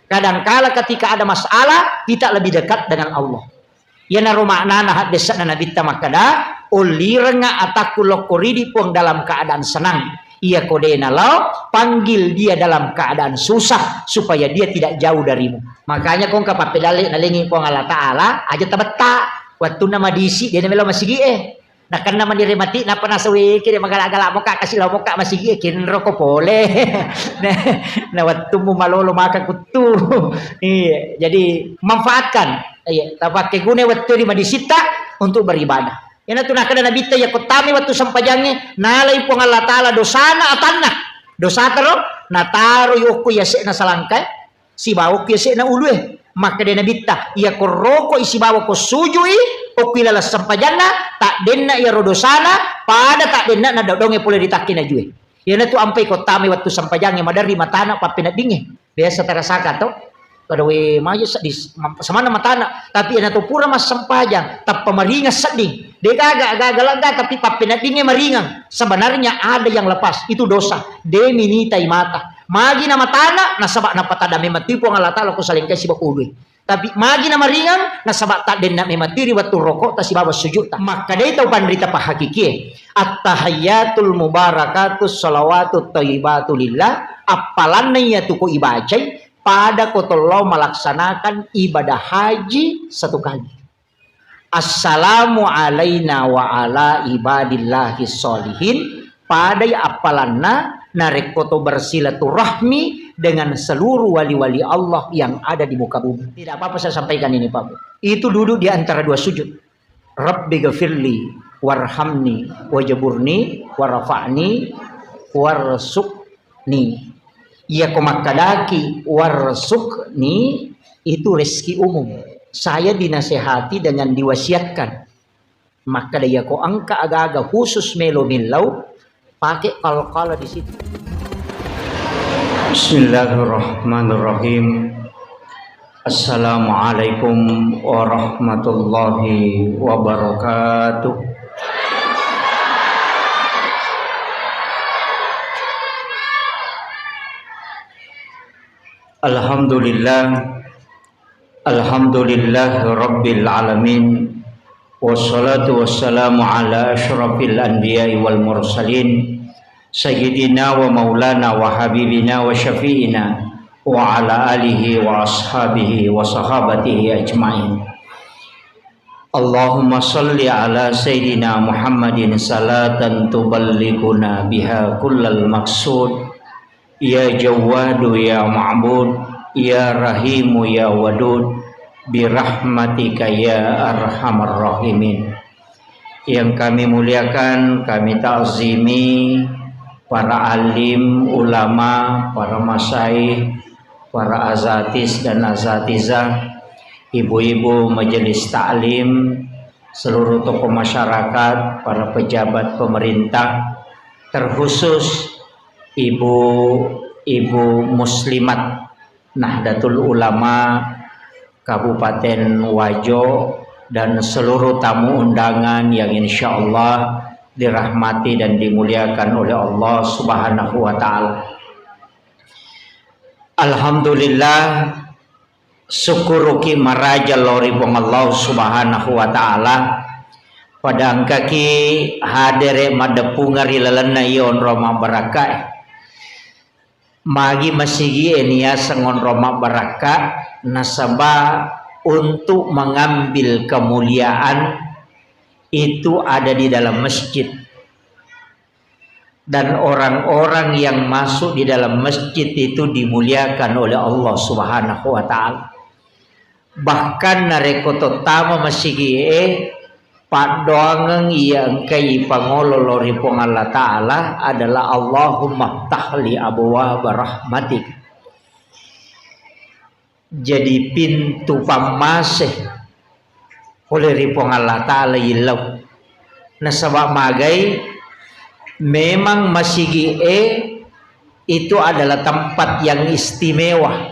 Kadangkala ketika ada masalah, kita lebih dekat dengan Allah. Ya naru makna hadis Nabi tamakada ulirenga ataku lokoridi pun dalam keadaan senang. Ia kodena lau panggil dia dalam keadaan susah supaya dia tidak jauh darimu. Makanya kong kapapedali nalingi kong Allah Ta'ala aja tabata waktu nama diisi dia namelo masigi nah kan nama diri mati na panasawi kini magala-gala mo ka kasi law mo ka masigi kinro ko pole na waktu mo malolo maka kutu. Iya, jadi manfaatkan tapakai guna waktu di madisita untuk beribadah. Yan ito na kada nabita ya kutami waktu sampajangnya nalay po ng Allah Ta'ala dosana atanna dosa taro nataro yoko yase na salangkay si bawok yase na ulo maka dia nabita ya koroko isi bawok ko sujui o kilala sampajangna tak denna ya rodosana pada tak denna na dodonge pula ditakin na juwe. Yan ito ampay kutami waktu sampajangnya madari matana papinadingi biasa terasaka to kadawi mayo sama nama tanah tapi ina to pura mas sampajang tap pamaringas seding de gaga tapi papinadingnya maringang sebenarnya ada yang lepas itu dosa de minitai mata magi nama tanah nasabak na patada mematipu ang Allah Ta'ala ko salingkay si bakului tapi magi na maringang nasabak ta den na mematiri watu rokok ta si bawas sujud ta maka de tau pandrita pa hakiki at-tahiyyatul mubarakatus shalawatut thayyibatu lillah apalan ya tuku ibajai pada kotolo melaksanakan ibadah haji satu kali. Assalamu alaina wa ala ibadillahi sholihin. Pada apalanna narekoto bersilaturahmi dengan seluruh wali-wali Allah yang ada di muka bumi. Tidak apa-apa saya sampaikan ini Pak. Itu duduk di antara dua sujud. Rabbi ghafirli warhamni wajaburni warafa'ni warsukni. Ia komakadaki warsukni itu rezeki umum. Saya dinasehati dengan diwasiatkan. Maka dia ko angka agak-agak khusus melo milau pakai kal-kala di situ. Bismillahirrahmanirrahim. Assalamualaikum warahmatullahi wabarakatuh. Alhamdulillah rabbil alamin wassalatu wassalamu ala asyrafil anbiya'i wal mursalin sayyidina wa maulana wa habibina wa syafi'ina wa ala alihi wa ashabihi wa sahabatihi ajma'in. Allahumma salli ala sayyidina Muhammadin salatan tuballighuna biha kullal maqsud. Ya Jawadu ya Ma'bud, ya Rahimu ya Wadud, birahmatika ya Arhamar Rahimin. Yang kami muliakan, kami ta'zimi para alim, ulama, para masyaikh, para azatis dan azatizah, ibu-ibu majelis ta'lim, seluruh tokoh masyarakat, para pejabat pemerintah, terkhusus ibu-ibu muslimat Nahdlatul Ulama Kabupaten Wajo dan seluruh tamu undangan yang insya Allah dirahmati dan dimuliakan oleh Allah Subhanahu wa Ta'ala. Alhamdulillah, syukuruki maraja lori pong Allah Subhanahu wa Ta'ala pada angkaki hadere madepungari lalana yon Roma barakah magi masigi enia sangon Roma baraka nasabah untuk mengambil kemuliaan itu ada di dalam masjid, dan orang-orang yang masuk di dalam masjid itu dimuliakan oleh Allah Subhanahu wa Ta'ala. Bahkan narekoto tama masigi padoangang yang kay pangololori pong Allah Ta'ala adalah Allahumma ftahli abwaaba rahmatik. Jadi pintu pamasih oleh ripong Allah Ta'ala ilaw nasabak magay memang masigi itu adalah tempat yang istimewa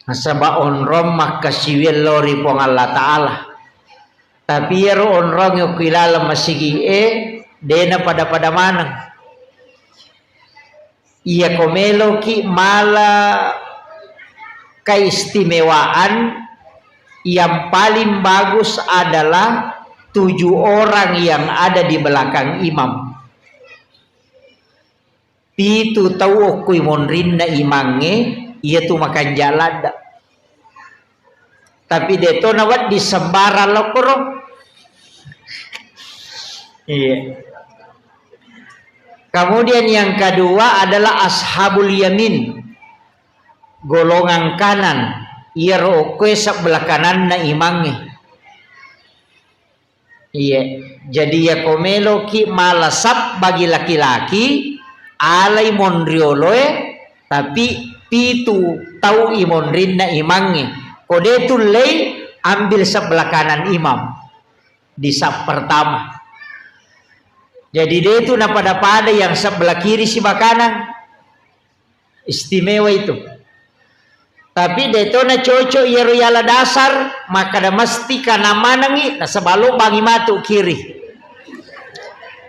nasabak onrom makasiwil lori pong Allah Ta'ala. Tapi yero onrong yung kilala masigi dena pada mana iya komelo ki mala keistimewaan yang paling bagus adalah 7 orang yang ada di belakang imam. Pitu tahu okui monrin na imange ia tu makan jalan. Tapi deto nawat di sembarang lokoro. Iya. Kemudian yang kedua adalah ashabul yamin, golongan kanan. Ia rokwe sebelah kanan na imange. Iya. Jadi ya komelo ki malasap bagi laki-laki alai mondrioloe tapi pitu tahu imonrin na imange. Kode tu lei ambil sebelah kanan imam di saf pertama. Jadi dia itu na pada yang sebelah kiri si kanan. Istimewa itu. Tapi dia itu na cocok ia royala dasar maka dah mesti kana manangi na sebalo bagi matu kiri.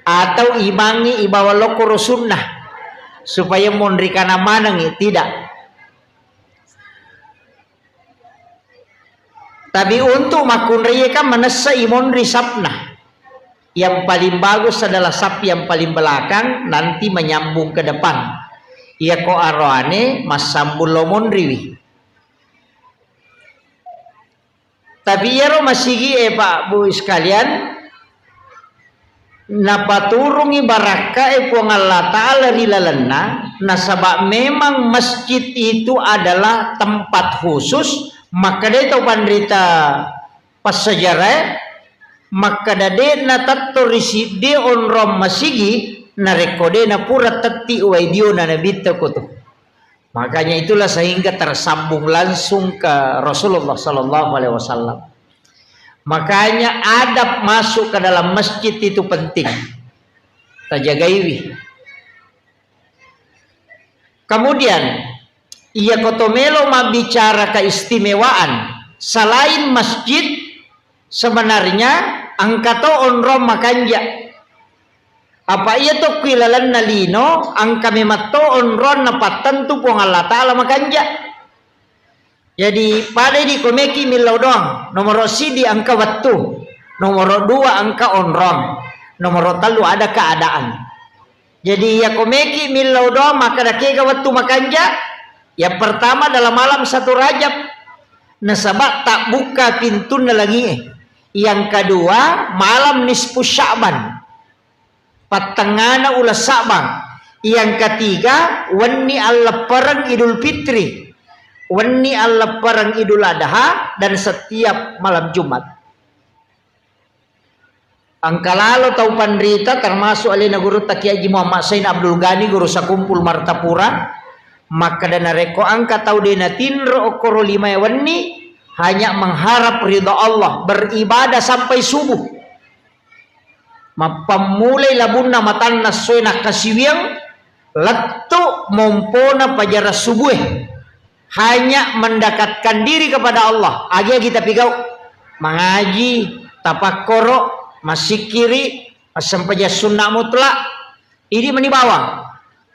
Atau imangi ibawa lokoro sunnah supaya mondri kana manangi tidak. Tapi untuk makun raya kan menesa imondri sapna. Yang paling bagus adalah sap yang paling belakang nanti menyambung ke depan. Ia ko arwane mas sambul lomondriwi. Tapi ya masigi Pak Bu sekalian napaturungi baraka puang Allah Ta'ala rilalena nasabak memang masjid itu adalah tempat khusus maka dia tahu pandrita pas sejarah maka dade na tatto risi de on rom masigi na rekode na pura tatti uaidio na nabita ko to. Makanya itulah sehingga tersambung langsung ke Rasulullah Sallallahu Alaihi Wasallam. Makanya adab masuk ke dalam masjid itu penting. Tajagaiwi. Kemudian ia kotomelo bicara keistimewaan selain masjid sebenarnya angkato onrom makanja. Apa ia to kilalan nalino angka memato onron na patentu pong Allah Ta'ala makanja. Jadi pada di komeki milau doang. Nomor si di angka waktu. Nomor 2 angka onron. Nomor 3 ada keadaan. Jadi ya komeki milau doang maka dakega waktu makanja. Yang pertama dalam malam 1 Rajab. Nasabak tak buka pintu na lagi. Yang kedua malam nisfu Sya'ban. Patengana ulas Sabang. Yang ketiga wani Allah perang Idul Fitri, wani Allah perang Idul Adha dan setiap malam Jumat. Angka lalu tahu pandrita termasuk alina guru Taki Haji Muhammad Sain Abdul Ghani guru sakumpul Martapura maka dana reko angka tahu dena tinro okoro 5 wani hanya mengharap ridha Allah beribadah sampai subuh. Mapamulay labun na matan na soy na kasiwiyang lato mompona pajara subuh hanya mendekatkan diri kepada Allah. Agi kita pigau mengaji tapakoro masikiri sampaja sunnah mutlak ini menibawa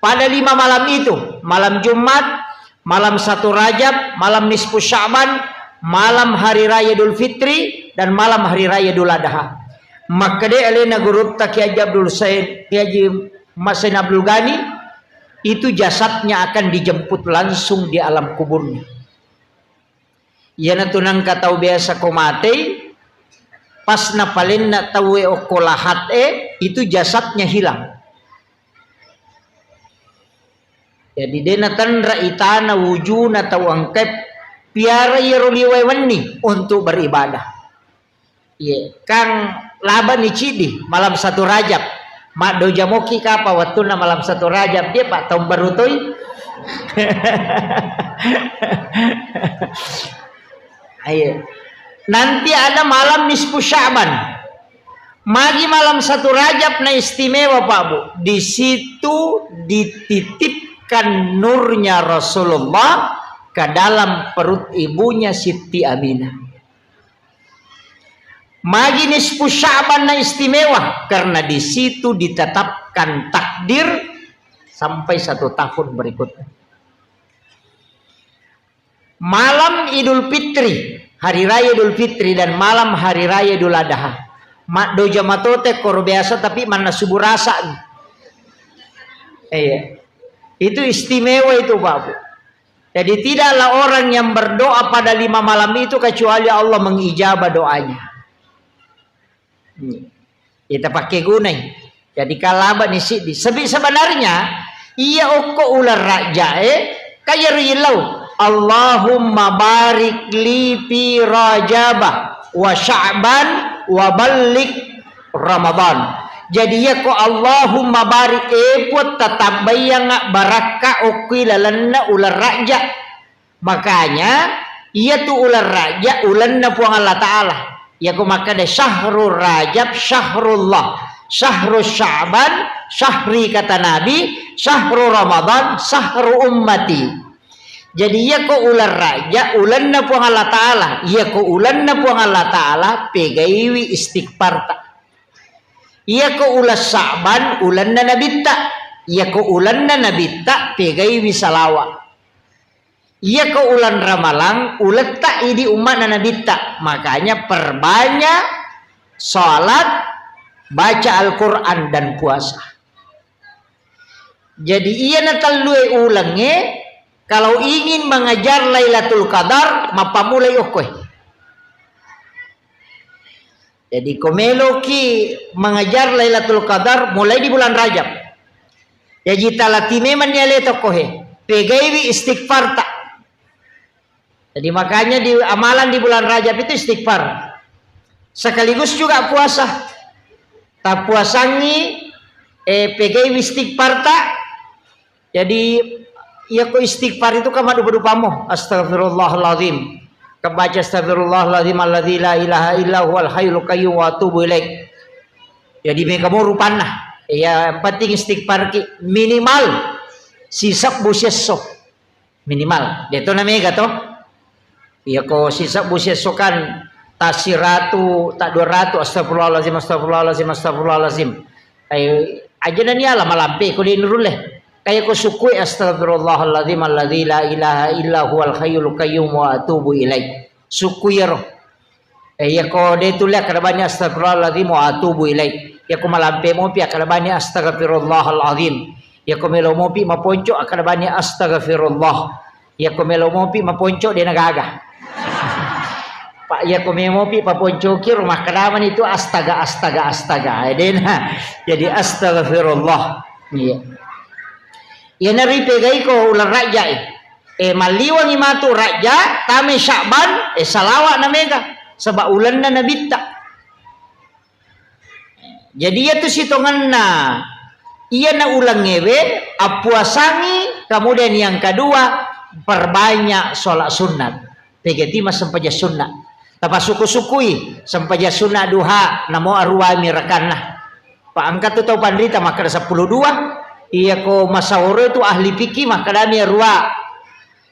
pada 5 malam itu malam Jumat, malam 1 Rajab, malam nisfu Sya'ban, malam hari raya Idul Fitri dan malam hari raya Idul Adha. Maka dia alena guru Taki Haji Abdul Said Haji Masin Abdul Ghani itu jasadnya akan dijemput langsung di alam kuburnya. Ya natunang katau biasa komate pas napalin na tawe okolahat itu jasadnya hilang. Jadi dia natandra itana wujuna tawangkep piara yeruliwewani untuk beribadah. Ye kang laban ni cidi malam 1 Rajab mak dojamoki kapa waktu na malam 1 Rajab dia pak tahun baru toy. Ayo nanti ada malam nisfu Sya'ban magi malam 1 Rajab na istimewa Pak Bu di situ dititipkan nurnya Rasulullah ke dalam perut ibunya Siti Aminah. Magi nisfu Sya'ban na istimewa karena di situ ditetapkan takdir sampai 1 tahun berikutnya. malam Idul Fitri, hari raya Idul Fitri, dan malam hari raya Idul Adha. Mak doja matote kor biasa tapi mana subuh rasa. Itu istimewa itu Bapak. Jadi tidaklah orang yang berdoa pada 5 malam itu kecuali Allah mengijabah doanya. Kita pakai gunai. Jadi kalaba ni sidi. Sebenarnya ia oko ular raja kaya rilau. Allahumma barik li fi Rajabah wa Sya'ban wa balik Ramadan. Jadi ya ko Allahumma barik put tetap bayang baraka okui lalanna ular raja. Makanya ia tu ular raja ulanna puang Allah Ta'ala. Ya ko maka de syahrul Rajab syahrullah, syahrul Sya'ban syahri kata Nabi, syahrul Ramadan syahrul ummati. Jadi ya ko ular raja ulanna puang Allah Ta'ala. Ya ko ulanna puang Allah Ta'ala pegaiwi istighfar tak. Ya ko ulas Sya'ban ulanna nabitta. Ya ko ulanna nabitta pegaiwi salawat. Ya ko ulan Ramalang ulat tak idi umat nabitta. Makanya perbanyak salat, baca Al-Quran dan puasa. Jadi ia natalui ulangnya. Kalau ingin mengajar Lailatul Qadar, mapamulay okoy. Jadi komeloki mengajar Lailatul Qadar mulai di bulan Rajab. Jadi talatimeman niya leto kohe. Pegaiwi istighfar tak. Jadi makanya di amalan di bulan Rajab itu istighfar. Sekaligus juga puasa. Tak puasangi pegaiwi istighfar tak. Jadi ya ko istighfar itu kan dupa-dupamu. Astagfirullahaladzim. Kebaca astagfirullahaladzim alladzi la ilaha illa huwal hayyul qayyum wa atubu ilaih. Jadi kamu rupana. Ya penting istighfar ki minimal sisak buseso. Minimal. Deto namanya gato. Ya ko sisak buseso kan tasiratu tak 200 astagfirullahaladzim astagfirullahaladzim astagfirullahaladzim. Aja dan ya lama lampe ko dinuruleh. Kaya ko sukui astagfirullahaladzim alladzi la ilaha illa huwal hayyul qayyum wa atubu ilaih. Sukui roh. Ya ko de tulia kadabanya astagfirullahaladzim wa atubu ilaih. Ya ko malampe mo pi kadabanya astagfirullahaladzim. Ya ko melo mo pi maponco kadabanya astagfirullah. Ya ko melo mo pi maponco de nagaga. Pak ya ko memo pi maponco ki rumah kadaman itu astaga. Jadi astagfirullah. Iya. Ya nari pegai ko ular raja maliwang imatu raja tame Sya'ban salawat namega sebab ulan na nabitta. Jadi ya tu sitongan na iya na ulang ngewe apuasangi. Kemudian yang kedua perbanyak sholat sunat pegeti mas sempaja sunat tapa suku-sukui sempaja sunat duha namo arwami rekanna pak angkat tu tau pandrita maka 12. Iya ko masawuro itu ahli fikih maka dami ruwa.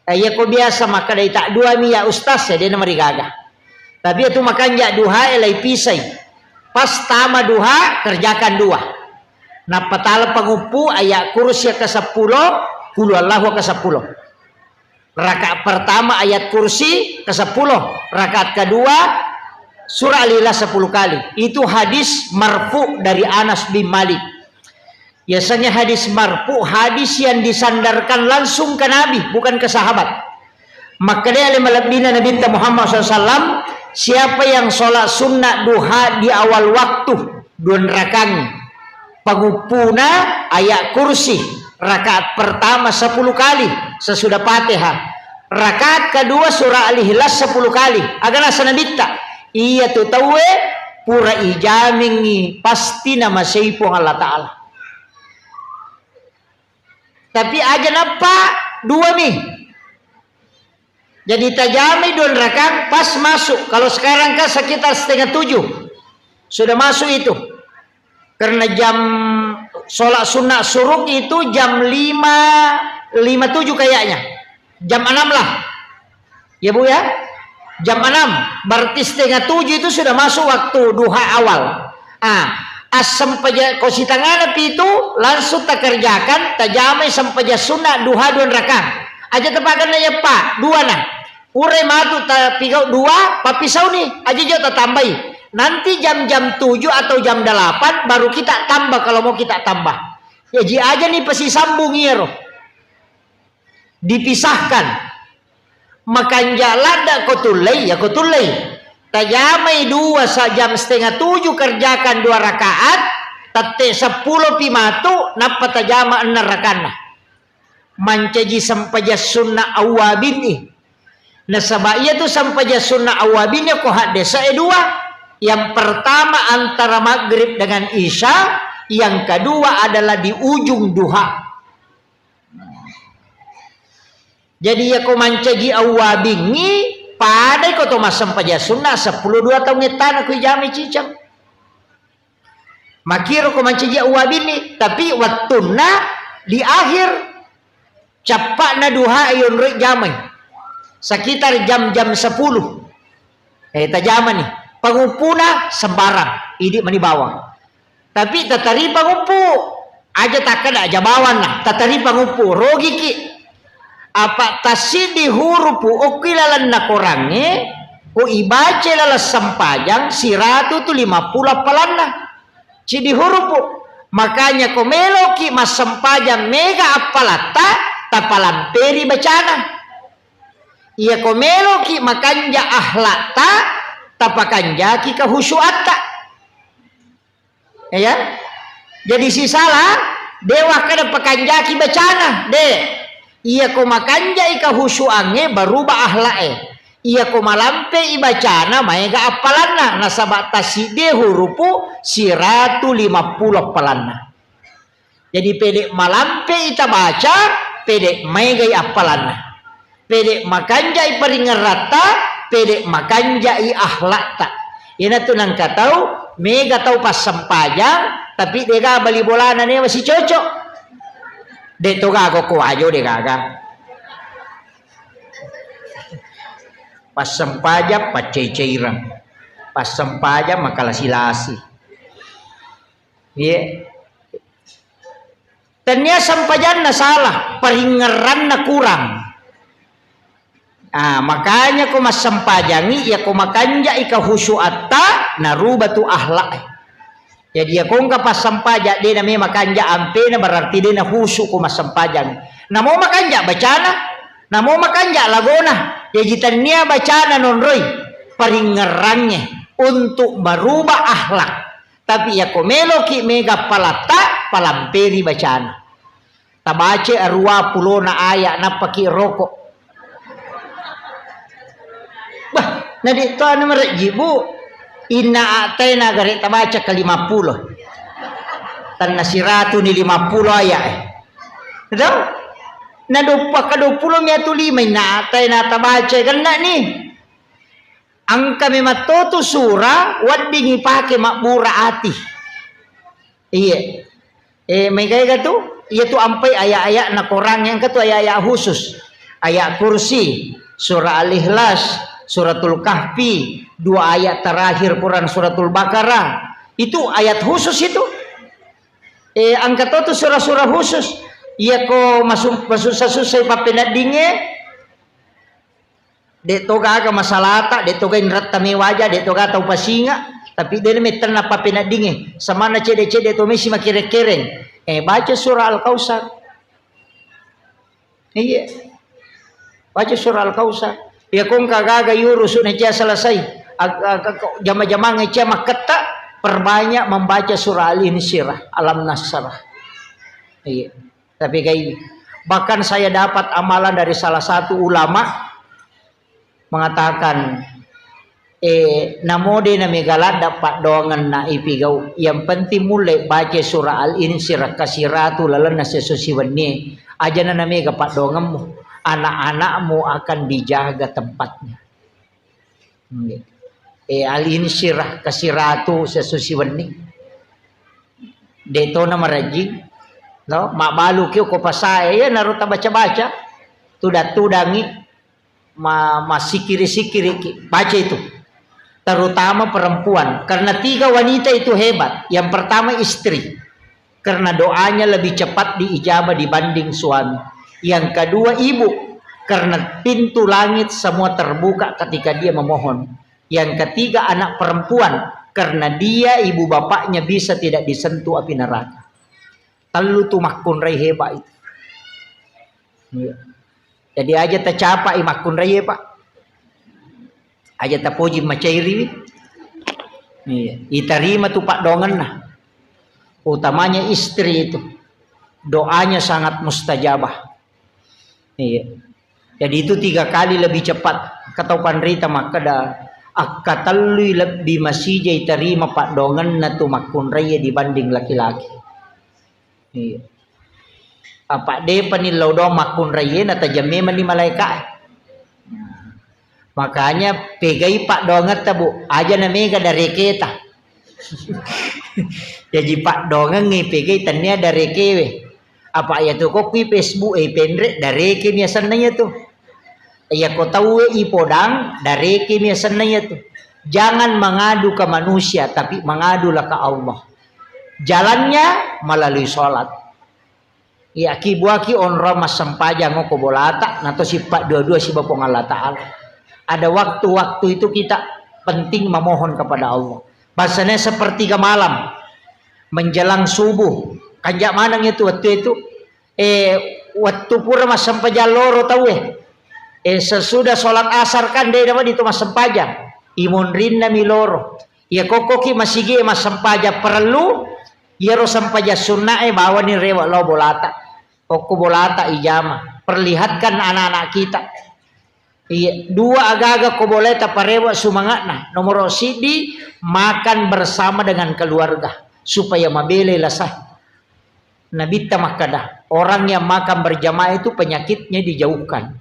Iya ko biasa maka dai tak dua mi ya ustaz ya dia nama rigaga. Tapi itu makan ja duha elai pisai. Pas tama duha kerjakan dua. Nah petala pengupu ayat kursi ke-10, kulu Allahu ke-10. Rakaat pertama ayat kursi ke-10, rakaat kedua surah Al-Ikhlas 10 kali. Itu hadis marfu dari Anas bin Malik. Biasanya hadis marfu, hadis yang disandarkan langsung ke Nabi, bukan ke sahabat. Maka dia malabina Nabi Muhammad SAW, siapa yang sholat sunnah duha di awal waktu, 2 rakaat, pengupuna ayat kursi, rakaat pertama 10 kali sesudah Fatihah, rakaat kedua surah Al-Ikhlas 10 kali. Agana sanabita, iya tu tawe pura ijamingi pasti nama seipung Allah Ta'ala. Tapi aja napa 2 mi. Jadi tajami 2 rakaat pas masuk. Kalau sekarang kan sekitar 6:30 sudah masuk itu. Karena jam sholat sunnah suruk itu jam 5:57 kayaknya. Jam 6 lah. Ya Bu ya. Jam 6. Berarti 6:30 itu sudah masuk waktu duha awal. Asam paja kosi tangan itu langsung tak kerjakan tajamai sampaja sunnah duha 2 rakaat aja tepakan ya Pak 2 nah Ure matu tapi kau dua, papisau nih, aja jauh tambahi. Nanti jam-jam 7 atau jam 8 baru kita tambah kalau mau kita tambah. Ya ji aja nih pasti sambung ya roh. Dipisahkan. Makan jalada kotulai ya kotulai. Tajamai 2 jam setengah 7 kerjakan 2 rakaat. Tate 10 pimatu napa tajama 6 rakana. Mancaji sampaja sunnah awabin nih. Nah sabaya tu sampaja sunnah awabinnya ko hadesa dua. Yang pertama antara maghrib dengan isya, yang kedua adalah di ujung duha. Jadi ya ko mancagi awabingi pada ko to masampaja sunnah 10-2 tahun ngetan aku jami cicang. Makiro ko mancagi awabini tapi wattuna di akhir capak na duha ayon rek jamai. Sekitar jam-jam 10. Tajaman nih. Pangupuna sembarang, idik mani bawang. Tapi tatari pangupu, aja takkan aja bawan lah. Tatari pangupu, rogi ki. Apa tasidi hurupu, okilalan na korangnya, ko ibace lalas sampajang, siratu tu 50 palana. Cidi hurupu. Makanya ko meloki mas sampajang mega apalata, tapalamperi bacana. Iya ko meloki makanja ahlata, tapakan jaki kehusuatta ya jadi si salah dewa kada pakanjaki bacana de iya ko makanja kehusuange berubah ahlae iya ko malampe ibacana maega apalanna nasabat taside hurupu 150 palanna jadi pedek malampe ita baca pedek maega apalanna pedek makanjai paringerata pedek makanjai ahlak tak. Ina tu nang katau mega tau pas sempajang tapi dega bali bolana ni masih cocok. Dek tu gago ko ajo de gaga. Pas sempajang paceceirang. Pas sempajang makalah-silasi. Ye. Ternyata sempajang na salah, peringeran na kurang. Makanya ko masampajangi ya ko makanja ika husuatta narubatu ahlak. Jadi ya ko ka pasampaja de na may makanja ampe na berarti de na husu ko masampajang. Na mo makanja bacana, na mo makanja lagona. Ya jitanya bacana nonroy paringerannya untuk merubah ahlak. Tapi ya ko meloki mega palata palamperi bacana. Tabace arwa pulo na aya na paki rokok. Bah, nadi to ano marajibu inna atena gari tabaca ke 50. Tan nasiratu ni 50 aya. Tahu? Na 20 miya tu 5 na atena tabaca ganna ni. Ang kami matoto sura wading ipake makbura ati. Iya. May kaya gato? Iya tu ampay aya-aya na korang yang kato aya-aya khusus. Aya kursi, surah Al-Ikhlas, Suratul Kahfi, 2 ayat terakhir Quran Suratul Baqarah. Itu ayat khusus itu. Angkat itu surah-surah khusus. Iya ko masuk susah-susah papinat dinge. De toga ka masalata, de toga inrat tami wajah, de toga tau pasinga. Tapi dia meter na papinat dinge. Sama na cede-cede to mesi makire-kereng. Baca surah Al-Kausar. Iya. Baca surah Al-Kausar. Ya kung kagaga yurus na siya selesai jama-jama ngecia maketa perbanyak membaca surah Al-Insyirah Alam Nasrah. Iya. Tapi kayak bahkan saya dapat amalan dari salah satu ulama mengatakan namode na megalat dapat doangan na ipigau yang penting mulai baca surah Al-Insyirah kasiratu lalan na sesusiwannya aja na mega pak doanganmu anak-anakmu akan dijaga tempatnya. Al-Insyirah kasiratu sesusiwannya deto na maraji no mabalu kyo ko pasaya ya naruta baca-baca tudangi masikiri-sikiri baca itu terutama perempuan karena 3 wanita itu hebat. Yang pertama istri karena doanya lebih cepat diijabah dibanding suami. Yang kedua ibu karena pintu langit semua terbuka ketika dia memohon. Yang ketiga anak perempuan, karena dia ibu bapaknya bisa tidak disentuh api neraka. Telu tu makun rai hebat itu. Ya. Jadi aja tercapai makun rai hebat. Aja terpuji macairi. Iya. Iterima tu pak dongan nah. Utamanya istri itu. Doanya sangat mustajabah. Iya. Jadi itu 3 kali lebih cepat. Katakan Rita maka dah akatalui lebih masih jai terima pak dongan na tu makun raya dibanding laki-laki. Iya. Apa de panilau do makun raya na tajame mani malaikat. Makanya pegai pak dongan tabu aja na mega dari kita. Jadi pak dongan ngi pegai tanya dari kewe. Apa ya tu kok pi Facebook pendek dari kimia sananya tu. Ya kau tahu ipodang dari kimia sananya tu. Jangan mengadu ke manusia tapi mengadulah ke Allah. Jalannya melalui sholat. Ya kibuaki onro mas sampaja ngoko bolata nato sifat dua-dua si bapong Allah Ta'ala. Ada waktu-waktu itu kita penting memohon kepada Allah. Bahasanya sepertiga malam menjelang subuh. Kanjak manang itu waktu itu waktu pura mas sampaja loro tahu sesudah sholat asar kan dia dapat itu mas sampaja imun rinna miloro ya kokoki masigi mas sampaja perlu ya ro sampaja sunnah bawa ni rewa lo bolata koko bolata ijama perlihatkan anak-anak kita iya dua agak-agak ko boleta parewa sumangat nah nomor sidi makan bersama dengan keluarga supaya mabele lasah. Nabi makadah orang yang makan berjamaah itu penyakitnya dijauhkan.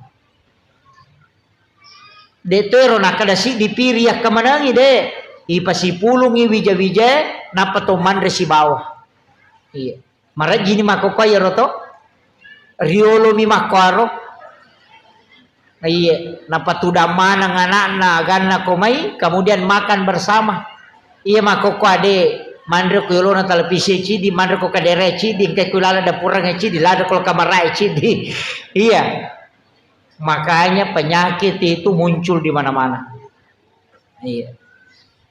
Detero nakada si dipiriak kemanangi de ipasi pulungi wija-wija napatoman resi bawah. Iya. Mara gini makoko ya roto riolo mi makaro. Iya, napatudama nang anak-anak ganna komai kemudian makan bersama. Iya makoko ade mandre ko yolo na televisi ci di mandre ko kadere ci di ke kulala da purang ci di lada ko kamarai ci di iya makanya penyakit itu muncul di mana-mana iya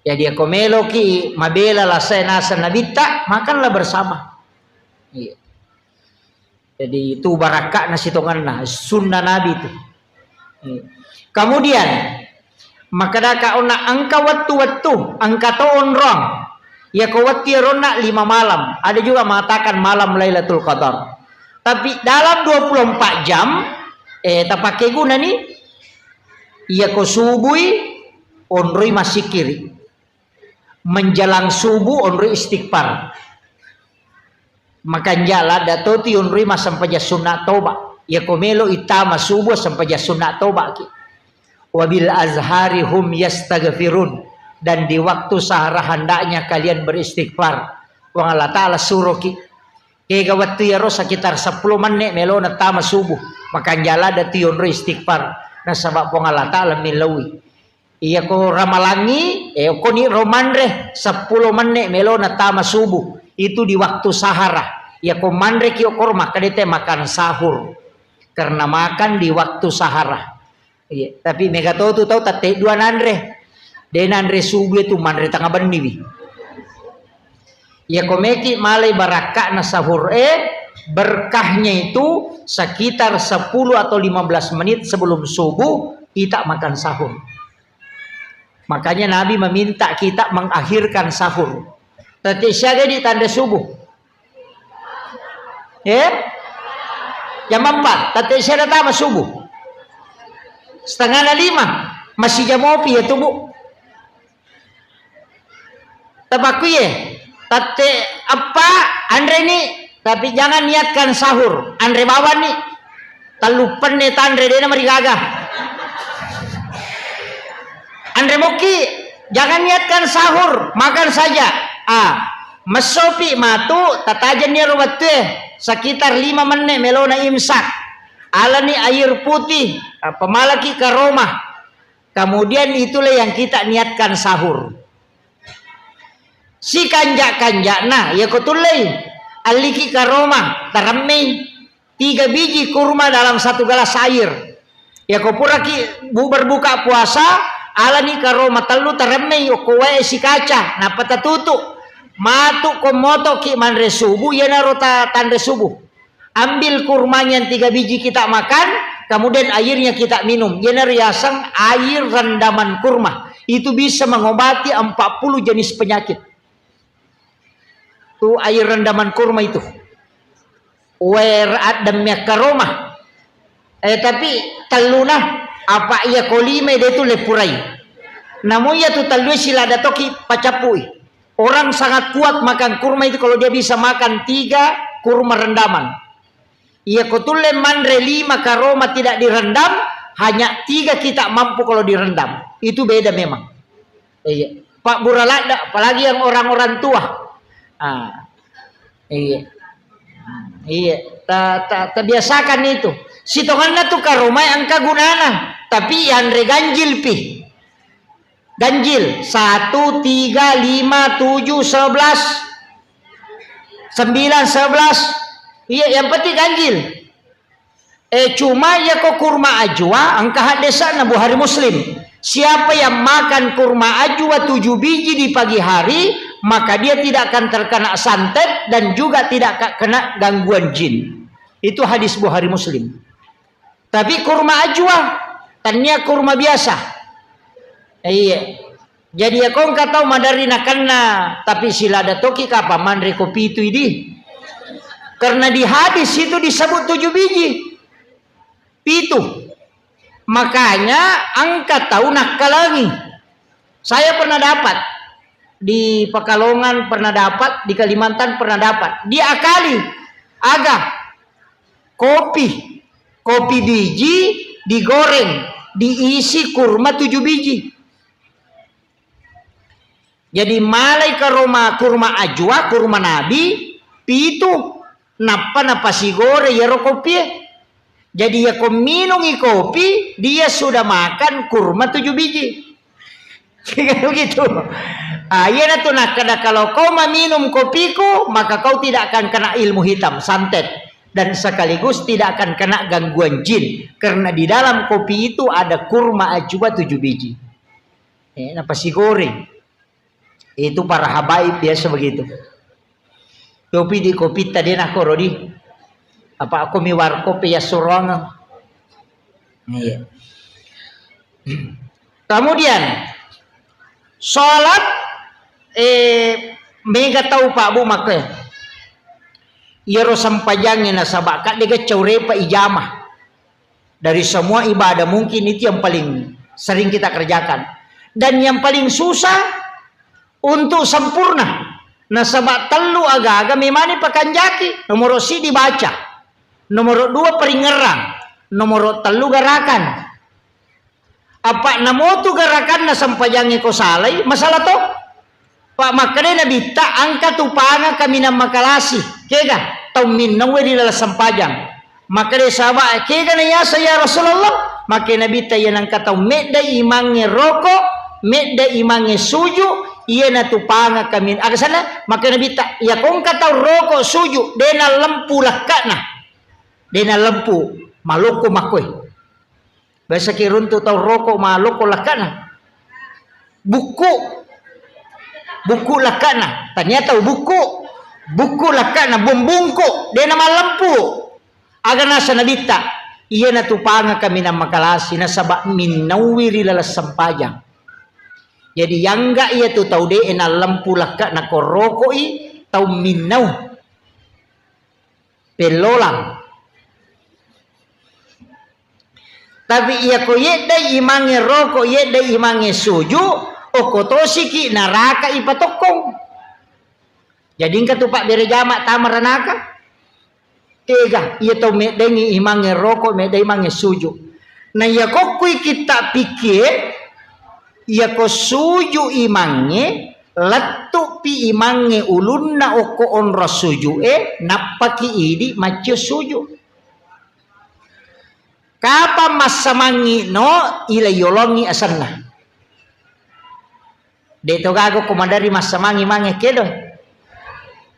jadi ako melo ki mabela la sena sanabita makanlah bersama iya jadi itu barakah na sitongan na sunnah nabi itu iya. Kemudian maka daka ona angka waktu angka to onrong ya kawati rona 5 malam. Ada juga mengatakan malam Lailatul Qadar. Tapi dalam 24 jam tak pakai guna nih. Ya ko subui onroi masih kiri. Menjelang subuh onroi istighfar. Makan jala datoti onroi mas sampai sunat toba. Ya ko melo itama subuh sampai sunat toba ki. Wabil azhari hum yastaghfirun. Dan di waktu sahara hendaknya kalian beristighfar. Wang Allah Ta'ala suruh ki. Kaya waktu ya roh sekitar 10 menit melo na tama subuh. Makan jala dati yun roh istighfar. Na sabab wang Allah Ta'ala milawi. Iya ko ramalangi. Ko ni romandre 10 menit melo na tama subuh. Itu di waktu sahara. Iya ko mandre ki okor makadete makan sahur. Karena makan di waktu sahara. Iya. Tapi megato tu tahu tate 2 nandre. Denan resubu itu mandre tangga beniwi. Ya komeki malai barakah na sahur berkahnya itu sekitar 10 atau 15 menit sebelum subuh kita makan sahur. Makanya Nabi meminta kita mengakhirkan sahur. Tadi siaga di tanda subuh. Jam 4. Tadi siaga tama subuh. 4:30 masih jam opi ya tubuh. Tabaku ye, tate apa Andre ni, tapi jangan niatkan sahur. Andre bawa ni, talupan ni Andre dia marigaga. Andre moki, jangan niatkan sahur, makan saja. Mesopi matu, tatajan ni rubat sekitar 5 menit melona imsak. Ala ni air putih, pemalaki ke rumah. Kemudian itulah yang kita niatkan sahur. Si kanjak-kanjak nah ya kutulay aliki karoma taramay 3 biji kurma dalam 1 gelas air Ya ko pura ki berbuka puasa ala ni karo matalu taremme yo ko wae si kaca na patatutu matu ko moto ki manre subuh ya narota tanda subuh. Ambil kurmanya yang 3 biji kita makan, kemudian airnya kita minum. Ya riasang air rendaman kurma. Itu bisa mengobati 40 jenis penyakit. Tuh air rendaman kurma itu. Weraat demnya karoma. Tapi taluna apa ia kolime dia tu lepurai. Namun ya tu talu sila datoki pacapui. Orang sangat kuat makan kurma itu kalau dia bisa makan 3 kurma rendaman. Ia kotule manre 5 karoma tidak direndam, hanya 3 kita mampu kalau direndam. Itu beda memang. Iya. Pak Buralada, apalagi yang orang-orang tua. Iya. Iya. Terbiasakan itu. Sitonganna tu karoma yang kagunana, tapi yang ganjil pi. Ganjil 1, 3, 5, 7, 11, 9, 11. Iya, yang penting ganjil. Cuma ya kok kurma ajwa angka hadesa na Bukhari Muslim. Siapa yang makan kurma ajwa 7 biji di pagi hari, maka dia tidak akan terkena santet dan juga tidak kena gangguan jin. Itu hadis Bukhari Muslim. Tapi kurma ajwa tanya kurma biasa. Iya. Jadi ya kau tahu madari nakanna, tapi sila ada toki kapa mandre kopi itu ini. Karena di hadis itu disebut 7 biji. Pitu. Makanya angkat tahu nakalangi. Saya pernah dapat. Di Pekalongan pernah dapat. Di Kalimantan pernah dapat. Diakali. Agak. Kopi. Kopi biji digoreng. Diisi kurma 7 biji. Jadi malai karoma kurma ajwa, kurma nabi. Pitu. Napa si gore ya kopi. Jadi ya kau minum kopi, dia sudah makan kurma 7 biji. Begitu. Ya tuh kalau kau meminum kopiku, maka kau tidak akan kena ilmu hitam, santet, dan sekaligus tidak akan kena gangguan jin, karena di dalam kopi itu ada kurma ajwa 7 biji. Napa si goreng? Itu para habaib biasa begitu. Kopi di kopi tadi nak korodi. Apa aku miwar kopi ya surong. Iya. Kemudian sholat mega tahu Pak Bu makanya. Iro sampajangnya nasabak kak dia caure pa ijamah. Dari semua ibadah mungkin itu yang paling sering kita kerjakan dan yang paling susah untuk sempurna. Nasabak telu aga-aga memani pakanjaki. Nomor si dibaca. Nomor 2 peringerang. Nomor 3 gerakan. Apa namotu gerakan na sampajangi ko salay? Masalah to? Pak makanya nabi ta angka tupanga kami na makalasi. Kega tau minnawe di dalam sampajang. Makanya sahabat kega na yasa ya Rasulullah. Makanya nabi ta yan angka tau medda imange rokok, medda imange suju. Iya na tupanga kami agasana maka nabi ta ya kung kataw roko suju dena lempu lakana dena lempu maloko makoy basa kirunto taw roko maloko lakana buku lakana tanya taw buku lakana bumbungko dena malempu aga nasa nabi ta iya na tupanga kami na makalasi na sabak minawiri lalas sampajang. Jadi yang enggak ia tu tahu deh ena lampu laka na korokoi tahu minau pelolang. Tapi ia ko yeda imange rokok yeda imange suju okotosi ki naraka ipatokong. Jadi engka tu Pak bere jamak tamaranaka. Tega ia tahu medengi imange rokok medai imange suju. Nah ya kokui kita pikir ia ko suju imange letu pi imange ulunna oko onra suju napaki idi macio suju kapa masamangi no ila yolongi asanna deto gago komandari masamangi mange kedo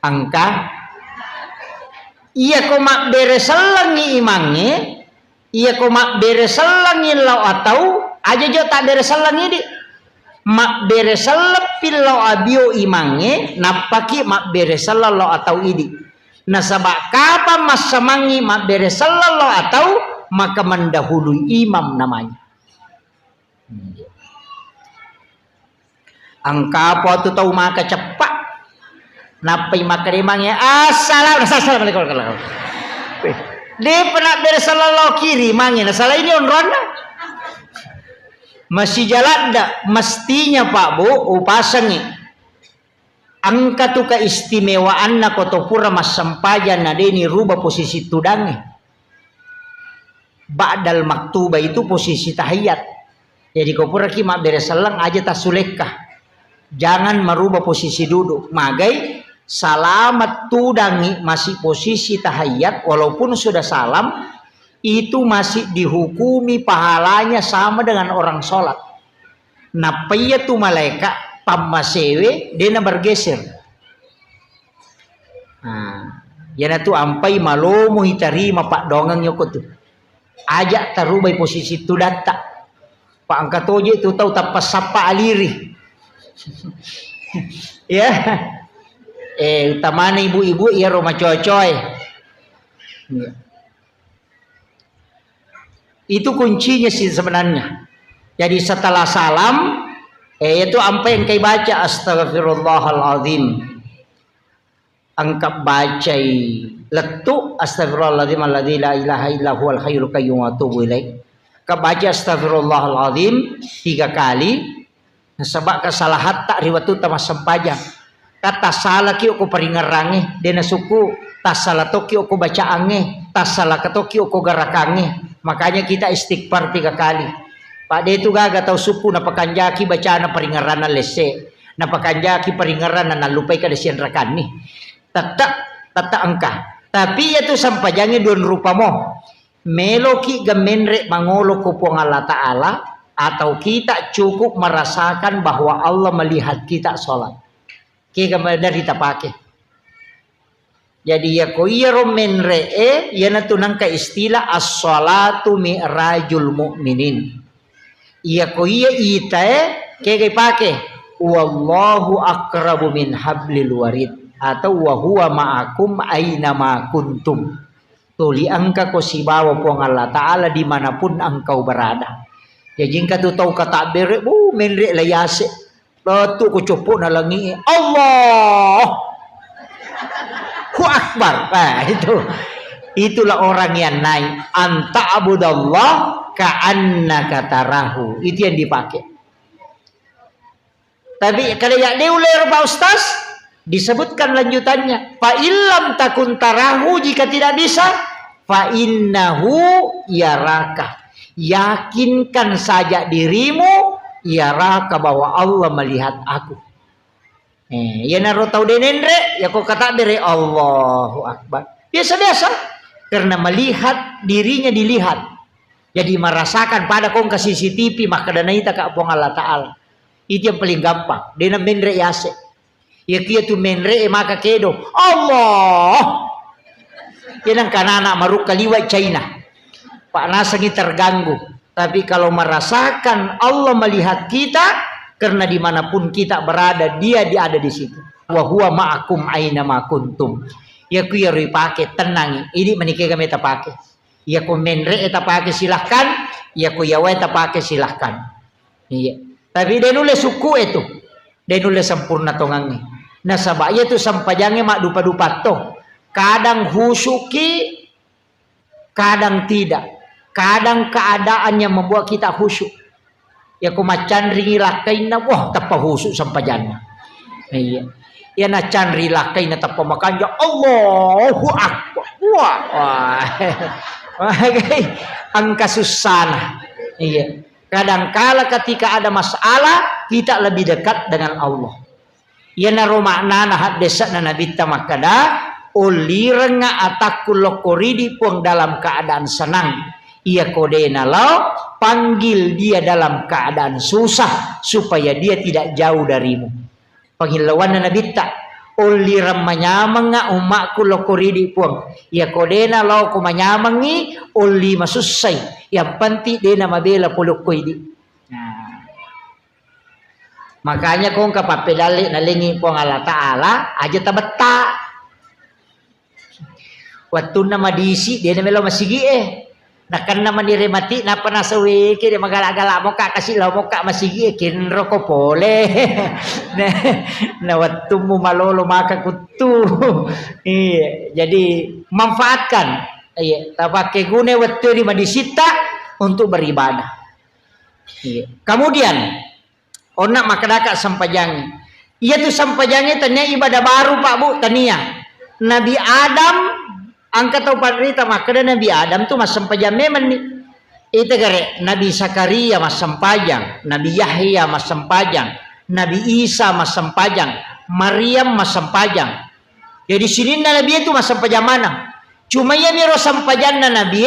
angka ia ko mak beresalangi imange Iya ko mak beresalangin lau atau aja jo tak beresalang ini. Mak beresalapil lau abio imange napaki mak beresalang lau atau ini. Nah sabak kapan mas semangi mak beresalang lau atau maka mendahului imam namanya. Angka apa tu tahu maka cepat. Napai maka imangnya assalamualaikum. Dia pernah bersalah kiri mangin. Salah ini on ronda. Masih jalan dak mestinya Pak Bu upasangi. Angka tu keistimewaan na koto pura mas sampajan na deni rubah posisi tudangi. Ba'dal maktuba itu posisi tahiyat. Jadi kau pura ki mak beresalang aja tak sulekah. Jangan merubah posisi duduk. Magai salamat tudangi masih posisi tahiyat walaupun sudah salam itu masih dihukumi pahalanya sama dengan orang sholat. Napaya tu malaikat pamasewe dia bergeser. Nah, yana tu ampai malomo hitarima pak dongang yoko tu. Ajak tarubai posisi tu data. Pak angkat oje tu tahu tapas sapa aliri. Ya. Utamanya ibu-ibu ya rumah coy-coy. Ya. Itu kuncinya sih sebenarnya. Jadi setelah salam itu apa yang kau baca astagfirullahaladzim. Angkat baca letuk astagfirullahaladzim alladzi la ilaha illa huwal hayyul qayyum wa atubu ilaih. Kau baca astagfirullahaladzim 3 kali. Sebab kesalahan tak riwayat tu tamas sempajang. Kata salah ki aku peringerange dena suku tas salah toki aku baca ange tas salah katoki aku garakange. Makanya kita istighfar 3 kali. Pak de itu gaga tahu suku na pakanjaki baca na peringeran na lese na pakanjaki peringeran na lupai kada sian rakan ni. Tata angka. Tapi itu sampajange don rupa mo. Meloki gamenre mangolo ko po Allah Ta'ala atau kita cukup merasakan bahwa Allah melihat kita sholat. Kita dari kita pakai. Jadi ya ko iya romen re'e ya natunang ka istilah as-sholatu mi'rajul mu'minin. Iya ko iya itae kaya pakai wallahu akrabu min hablil warid atau wa huwa ma'akum aina ma kuntum. Tuli angka ko si bawa po Allah Ta'ala dimanapun engkau berada. Ya jingka tu tahu kata bere menre layase. Batu ku cupuk na langi. Allah. Hu akbar. Nah, itulah orang yang naik. Anta abudallah ka'annaka tarahu. Itu yang dipakai. Tapi kalau ya diulir Pak Ustaz disebutkan lanjutannya. Fa illam takun tarahu jika tidak bisa fa innahu yaraka. Yakinkan saja dirimu yaraka bahwa Allah melihat aku. Ya naruh tahu denendre ya kok kata bere Allahu Akbar. Biasa-biasa karena melihat dirinya dilihat. Jadi merasakan pada kong ke CCTV maka dana ita ka apong Allah Ta'ala. Itu yang paling gampang. Dena menre yase. Ya kia tu menre maka kedo Allah. Yan ang kanana maruk kaliwat China. Pak Nasangi terganggu. Tapi kalau merasakan Allah melihat kita, karena dimanapun kita berada, dia ada di situ. Wa huwa ma'akum aina ma kuntum. Ya ku ya pakai tenang. Ini menikah kami tak pakai. Ya ku menre tak pakai silahkan. Ya ku ya tak pakai silahkan. Iya. Tapi dia nulis suku itu. Dia nulis sempurna tongangnya. Nah sabaya itu sampajangnya mak dupa-dupa toh. Kadang husuki, kadang tidak. Kadang keadaannya membuat kita khusyuk. Ya kumacan ringilakai na wah tapa khusyuk sampajana. Iya. Ya na can rilakai na tapa makanya Allahu Akbar. Wah. Angka susana. Iya. Kadangkala ketika ada masalah kita lebih dekat dengan Allah. Ya na romakna na hadesa na nabita makada uliranga atakul lokoridi pun dalam keadaan senang. Ia kodena lau panggil dia dalam keadaan susah supaya dia tidak jauh darimu. Panggil lawan nabita uli ramanyamang nga umakku lokoridi puang. Ya kodena lau ko manyamangi uli masusay. Yang penting dena mabela puluk ko idi. Nah. Makanya kung kapapidali nalingi puang Allah Ta'ala aja tabata. Waktu na madisi dena melo masigi Nakan naman niremati na panasawi kini magala-gala mo ka kasi law mo ka masigi kinro ko pole na waktu mo malolo makakutu. Iya, jadi manfaatkan tabake gune waktu di madisita untuk beribadah. Iya. Kemudian onak makadaka sampajangi. Iya tuh sampajangi tanya ibadah baru Pak Bu tania. Nabi Adam angkat tau parita makada Nabi Adam tuh mas sampajang memang nih. Itu gare Nabi Zakaria mas sampajang, Nabi Yahya mas sampajang, Nabi Isa mas sampajang, Maryam mas sampajang. Jadi sini Nabi itu mas sampajang mana? Cuma ya miro sampajang Nabi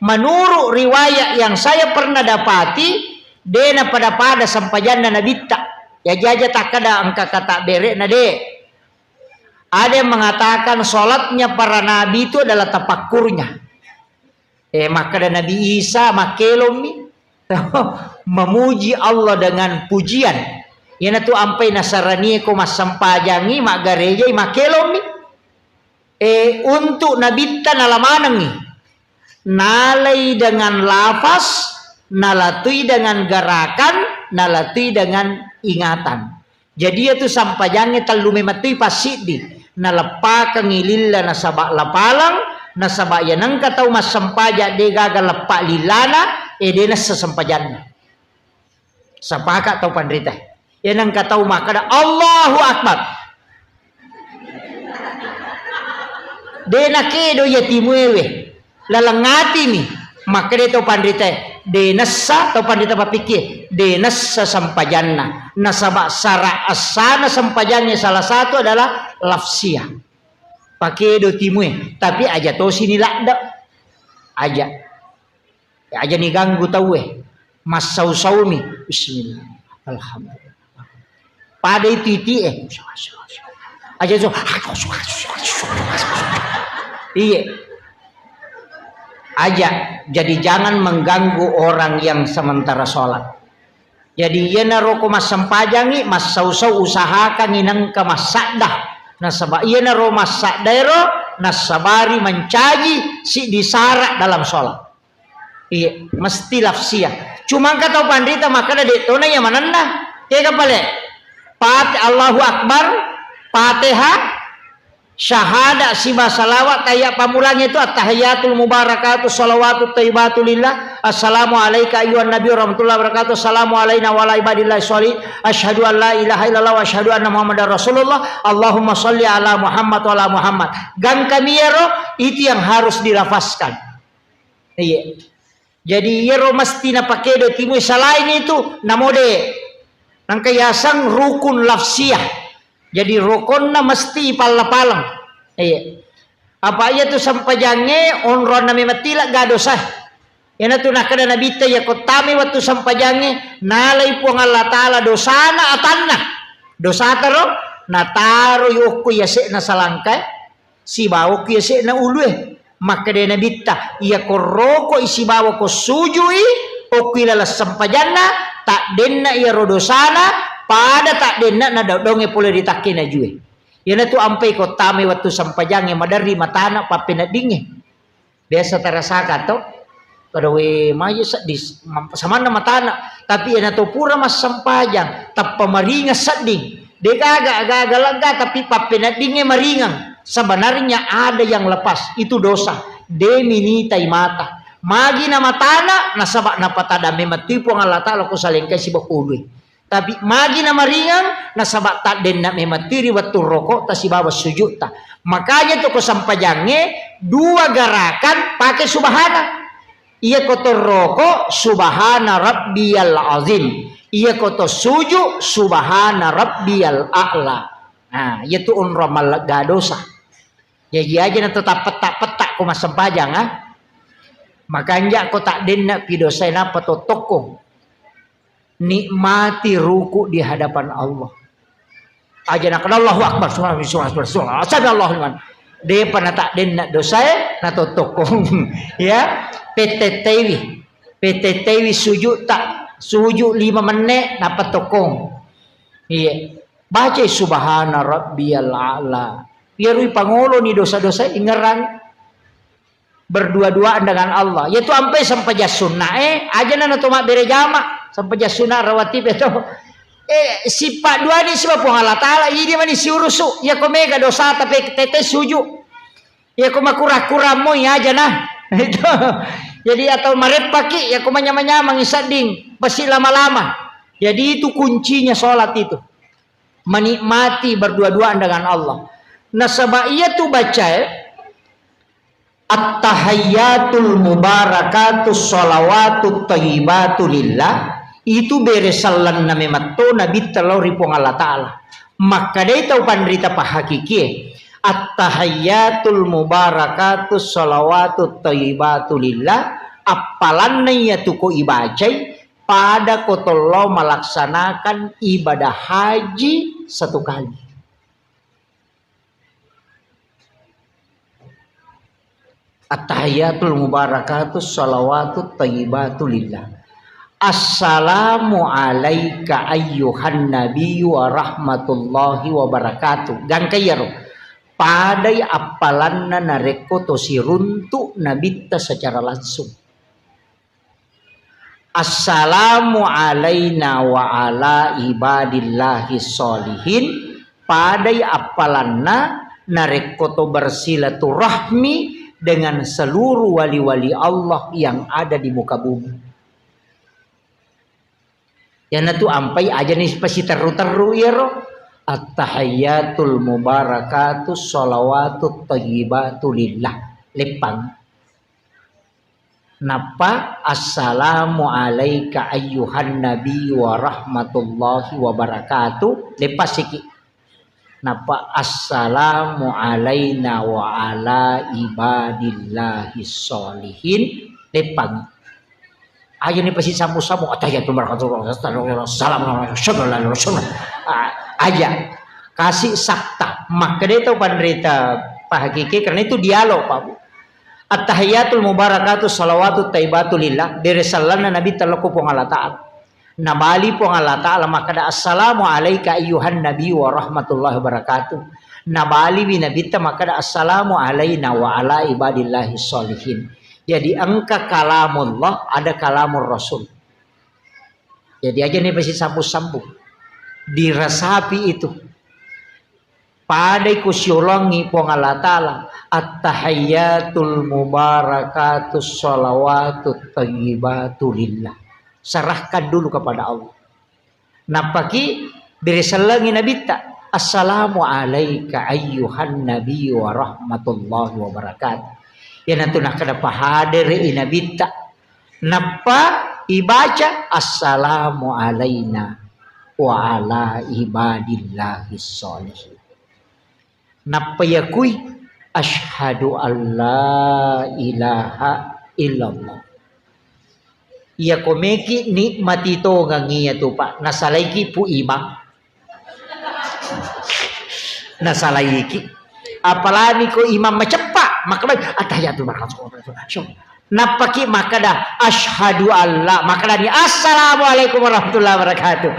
menurut riwayat yang saya pernah dapati dena pada sampajang Nabi tak. Ya jaja tak ada angka kata bere nade. Ada yang mengatakan sholatnya para nabi itu adalah tapakurnya. Maka ada Nabi Isa makelom memuji Allah dengan pujian. Yana tu ampai Nasarani ko masampajangi mak gereja makelom untuk Nabi ta nalamanang ni. Nalai dengan lafaz, nalatui dengan gerakan, nalatui dengan ingatan. Jadi itu sampajangnya talume matui pasidi. Nalepa kangililla nasaba lapalang nasaba yanang katau mas sampaja de gagal lepa lilana de nasa sampajanna sapaka tau pandrita yanang katau makada Allahu Akbar de nakedo yatimuewe lalangati mi makade tau pandrita de nasa tau pandrita papikir de nasa sampajanna nasaba sara asana sampajannya salah satu adalah lafsiah pakai do timue tapi aja to sini lakda aja ni ganggu tahu mas saumi bismillah alhamdulillah pada itu aja so iya aja jadi jangan mengganggu orang yang sementara sholat. Jadi ia naroko mas sampajangi mas sausau usahakan inang ke mas sakdah. Nasaba ia naro mas sakdairo nasabari mencaji si disarak dalam sholat. Iya mesti lafsiah. Cuma kata pandita maka ada detona yang mana nah. Tega pale. Allahu Akbar, Fatihah, syahada sima salawat kayak pamulanya itu at-tahiyatul mubarakatuh salawatut thayyibatu lillah assalamu alayka ayyuhan nabiy warahmatullahi wabarakatuh assalamu alayna wa ala ibadillahi sholih asyhadu an la ilaha illallah wa asyhadu anna muhammadar rasulullah allahumma sholli ala muhammad wa ala muhammad gang kamiero itu yang harus dilafazkan. Iya jadi yero mesti na pakai do timu selain itu namode nang kayasang rukun lafsiyah. Jadi rokonna mesti pala-palang. Iya. Apa iya tu sampajange onron nami matila gadosah. Yana tu nakada nabi ta ya kotami waktu sampajange nalai puang Allah Taala dosana atanna. Dosa taro nataro yoko yase na salangkai si bawo yase na ulue. Maka de nabi ta iya koroko isi bawo ko sujui okila sampajanna tak denna iya rodosana pada tak denna na donge pole ditakina jue. Yana tu ampai ko tame waktu sampajange madari matana papena dinge. Biasa terasa to kadawe maya sadis samana matana tapi yana tu pura mas sampajang tappa maringa sading. Deka agak lega tapi papena dinge maringang. Sebenarnya ada yang lepas itu dosa. Demini taimata. Magi na matana nasaba na patada mematipu ang Allah Taala ko salengkay si bakului. Tapi magi na maringan nasaba tak den na mematiri waktu rokok ta si bawa sujud ta. Makanya to ko sampajange dua gerakan pakai subhana. Iya koto rokok subhana rabbiyal azim. Iya koto sujud subhana rabbiyal a'la. Nah, itu unramal gadosa. Jadi aja na tetap petak-petak ko mas sampajang ha. Makanya ko tak den na pidosay na patotoko. Nikmati ruku di hadapan Allah. Aja nak Allahu Akbar Allahu liman. Dia pernah tak den nak dosa na tokong ya PTTV sujud tak sujud 5 menit dapat tokong. Iya. Baca subhana rabbiyal a'la. Biarui pangulo ni dosa-dosa ingeran berdua-duaan dengan Allah. Yaitu sampai sunnah aja na tumak bere jama sampai sunnah rawatib itu. Sifat dua ni sebab Allah Ta'ala ini mani si urusu ya ko mega dosa tapi tete sujud. Ya ko makura-kura mo ya aja nah. Itu. Jadi atau maret paki ya ko manyama-nyama ngisading pasti lama-lama. Jadi itu kuncinya sholat itu. Menikmati berdua-duaan dengan Allah. Nah sebab ia tu baca at-tahayyatul mubarakatus sholawatut thayyibatu lillah. Itu beresalan nami matto nabi telori pong Allah Ta'ala. Maka dia tahu pandrita pahakiki at-tahayyatul mubarakatus sholawatut thayyibatu lillah. Apalan ya tuko ibajai pada kotolo melaksanakan ibadah haji 1 kali. At-tahiyyatul mubarakatus sholawatut thayyibatu lillah. Assalamu alayka ayyuhan nabiyyu wa rahmatullahi wa barakatuh. Gang kayaro. Padai apalanna nareko to siruntu nabita secara langsung. Assalamu alayna wa ala ibadillahi sholihin. Padai apalanna nareko to bersilaturahmi dengan seluruh wali-wali Allah yang ada di muka bumi. Yang itu ampai aja nih pasti teru-teru ya roh. At-tahayyatul mubarakatus sholawatut thayyibatu lillah. Lepang. Napa assalamu alayka ayyuhan nabiyyu wa rahmatullahi wa barakatuh. Lepas sikit. Napa assalamu alayna wa ala ibadillahi sholihin. Lepang. Aja nih pasti samu-samu atahiyatul barakatuh salam aja kasih sakta. Maka dia tahu pandrita pahakiki karena itu dialog Pak Bu. At-tahiyatul mubarakatuh salawatut thayyibatu lillah beresalana nabi talaku pong Allah Ta'ala. Nabali pong Allah Ta'ala maka da assalamu alayka ayyuhan nabi wa rahmatullahi wabarakatuh. Nabali binabita maka da assalamu alayna wa ala ibadillahi sholihin. Jadi angka kalamullah ada kalamur Rasul. Jadi aja nih pasti sambung-sambung. Dirasapi itu. Padai kusyolongi pong Allah Ta'ala. At-tahayyatul mubarakatus sholawatut thayyibatu lillah. Serahkan dulu kepada Allah. Napaki berisalangi nabita. Assalamu alayka ayyuhan nabiyyu wa rahmatullahi wa barakatuh. Ya nanti nak kada pahadir inabita. Napa ibaca assalamu alayna wa ala ibadillahi sholihin. Napa yakui asyhadu an la ilaha illallah. Iya komeki nikmati to ngangiya tu Pak. Nasalaiki pu imam. Nasalaiki. Apalagi ko imam macepak maka atahiyatul barakatuh. Napaki maka dah asyhadu alla maka dah ni assalamualaikum warahmatullahi wabarakatuh.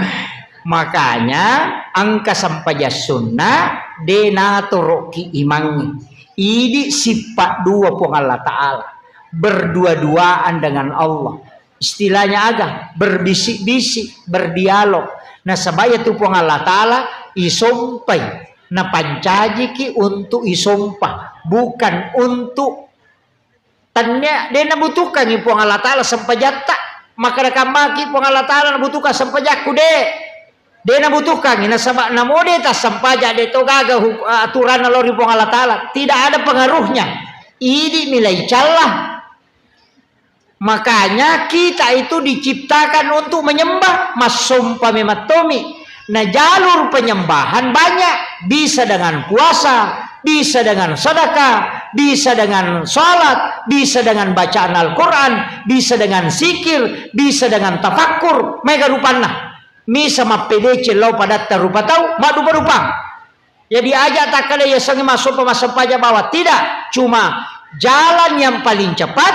Makanya angka sampai sunnah denatoroki imang ini sifat dua pun Allah Ta'ala berdua-duaan dengan Allah. Istilahnya agak berbisik-bisik berdialog. Nah sebaya tu pun Allah Ta'ala isompai. Nah pancaji ki untuk isumpah bukan untuk tanya dia nabutukan ni pun Allah Ta'ala sampai jata maka kamaki pun Allah Ta'ala nabutukan sampai jaku dia nabutukan ni nasabak namode tas sampai jadi to gaga aturan lori pun Allah Ta'ala tidak ada pengaruhnya ini nilai celah. Makanya kita itu diciptakan untuk menyembah masumpa mematomi. Nah jalur penyembahan banyak. Bisa dengan puasa, bisa dengan sedekah, bisa dengan sholat, bisa dengan bacaan Al-Quran, bisa dengan zikir, bisa dengan tafakkur. Mega rupana. Mi sama PDC lau pada tarupa tahu madu berupang. Jadi ajak tak kada ya sangi masuk pemasang pajak bawah. Tidak, cuma jalan yang paling cepat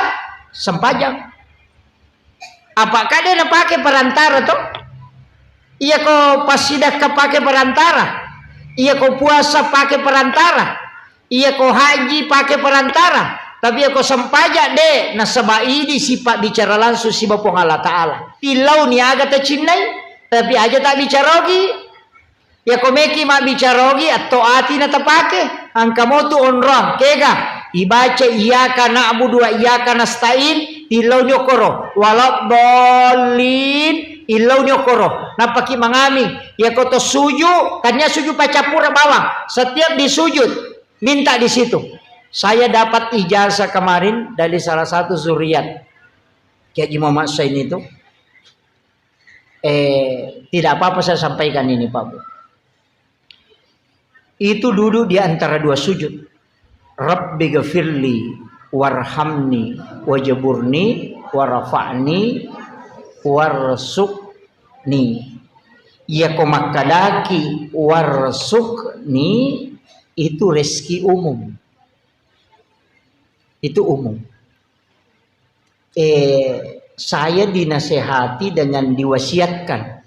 sempajang. Apakah dia nak pakai perantara tuh? Iya kau pasidah pakai perantara. Iya kau puasa pakai perantara. Iya kau haji pakai perantara. Tapi aku sempajak deh. Nah sebab ini sifat bicara langsung si Bapa Allah Ta'ala. Tilau ni agak tercinai. Tapi aja tak bicara lagi. Ya kau meki mak bicara lagi. Atau hati nak terpakai. Angka motu onrong. Kega. Ibaca iyaka na'budu wa iyaka nasta'in. Tilau nyokoro. Walau dolin. Ilau nyokoro. Napaki mangami. Ya kau to sujud. Tanya sujud pacapura bawang. Setiap disujud. Minta di situ. Saya dapat ijazah kemarin dari salah satu zuriat Kiai Haji Muhammad Sain itu. Tidak apa-apa saya sampaikan ini Pak Bu. Itu duduk di antara dua sujud. Rabbi ghafirli warhamni wajaburni warafa'ni warsukni. Ya komakadaki warsukni itu rezeki umum. Itu umum. Saya dinasehati dengan diwasiatkan.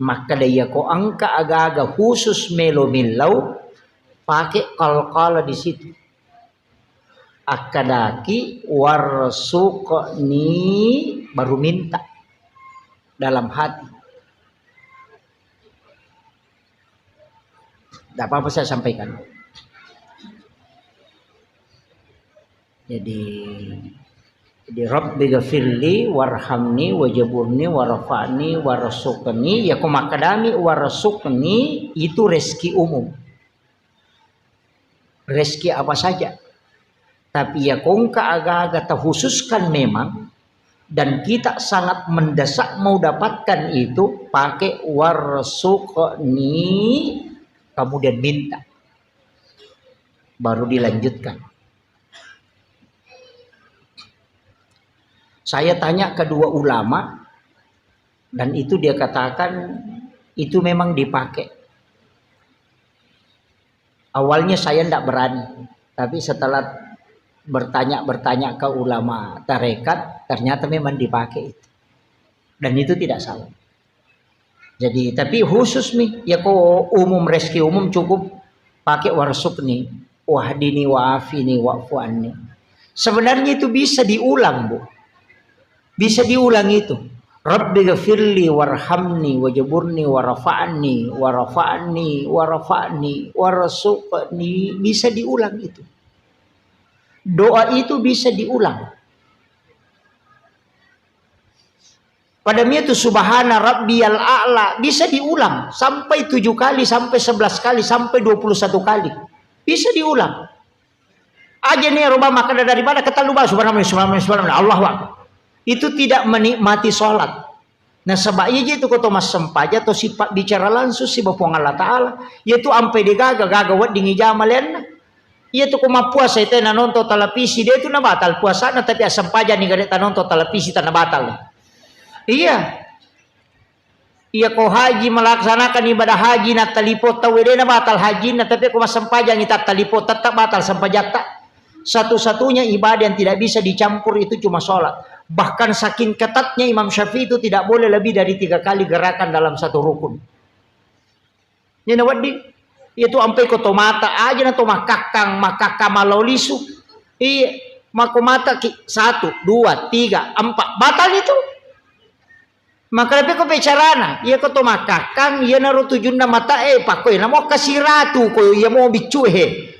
Maka daya ko angka aga-aga khusus melo milau pakai kal-kala di situ. Akadaki warsukni baru minta dalam hati. Tidak apa-apa saya sampaikan. Jadi Rabbi ghafirli warhamni wajaburni warafa'ni warasukni. Ya kumakadami warasukni itu rezeki umum. Rezeki apa saja. Tapi ya kongka agak-agak terkhususkan memang. Dan kita sangat mendesak mau dapatkan itu pakai warasukni. Kemudian minta. Baru dilanjutkan. Saya tanya kedua ulama dan itu dia katakan itu memang dipakai. Awalnya saya tidak berani, tapi setelah bertanya ke ulama tarekat ternyata memang dipakai itu. Dan itu tidak salah. Jadi tapi khusus nih ya kok umum rezeki umum cukup pakai warsukni, wahdini wa'afini wa'fu anni. Sebenarnya itu bisa diulang, Bu. Bisa diulang itu. Rabbi ghafirli warhamni wajaburni warafa'ni warafa'ni warafa'ni warasukni. Bisa diulang itu. Doa itu bisa diulang. Padahal itu subhana rabbiyal a'la bisa diulang sampai 7 kali, sampai 11 kali, sampai 21 kali. Bisa diulang. Aja nih rubah maka daripada kata lupa subhanallah subhanallah Allahu akbar. Itu tidak menikmati sholat. Nah sebabnya itu kata mas sempaja atau sifat bicara langsung si Bapa Allah Ta'ala. Yaitu ampe digaga wat dingi jamalena. Yaitu kuma puasa itu na nonton televisi dia itu na batal puasa na tapi sempaja nih gak nonton televisi tanah batal. Iya. Iya kau haji melaksanakan ibadah haji na talipot tawede na batal haji na tapi kuma sempaja ngita talipot tetap batal sempajak tak. Satu-satunya ibadah yang tidak bisa dicampur itu cuma sholat. Bahkan saking ketatnya Imam Syafi'i itu tidak boleh lebih dari 3 kali gerakan dalam satu rukun. Ini wadi itu ampai koto mata aja na to makakang malau lisu. Iya, mako mata 1, 2, 3, 4 batal itu. Maka lebih ko bicarana, iya koto makakang iya naruh tujuna mata pakoy na mo kasih ratu ko iya mo bicu he.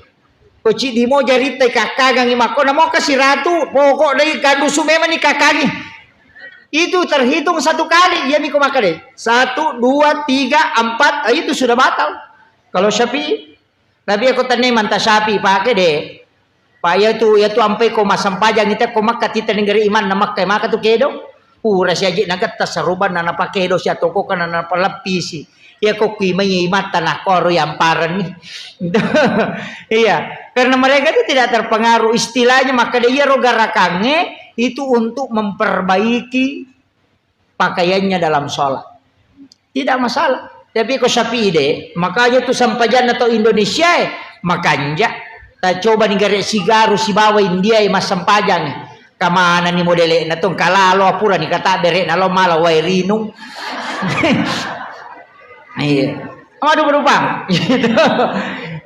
Koci di mo jarita kakagang imako na mo kasih ratu pokok dari kadusu memang ni kakangi itu terhitung 1 kali ya miko maka deh 1, 2, 3, 4 itu sudah batal kalau Syafi'i. Tapi aku tanya manta Syafi'i pakai deh pak ya tu ampai ko masam pajang kita ko maka kita negeri iman na maka tu kedo rahasia je nagat tasaruban na napakedo siya toko kana na palapisi ya kok kimay mata na koro yang paran nih. Iya, karena mereka itu tidak terpengaruh istilahnya maka dia rogarakannya itu untuk memperbaiki pakaiannya dalam sholat. Tidak masalah. Tapi kau sapi ide, makanya tu sampajan atau Indonesia, makanya tak coba negara sigaru si bawa India mas sampajan. Kamana ni modele na tong kalalo apura ni kata bere na lo mala wairinu. Iya. Aduh berubah. Gitu.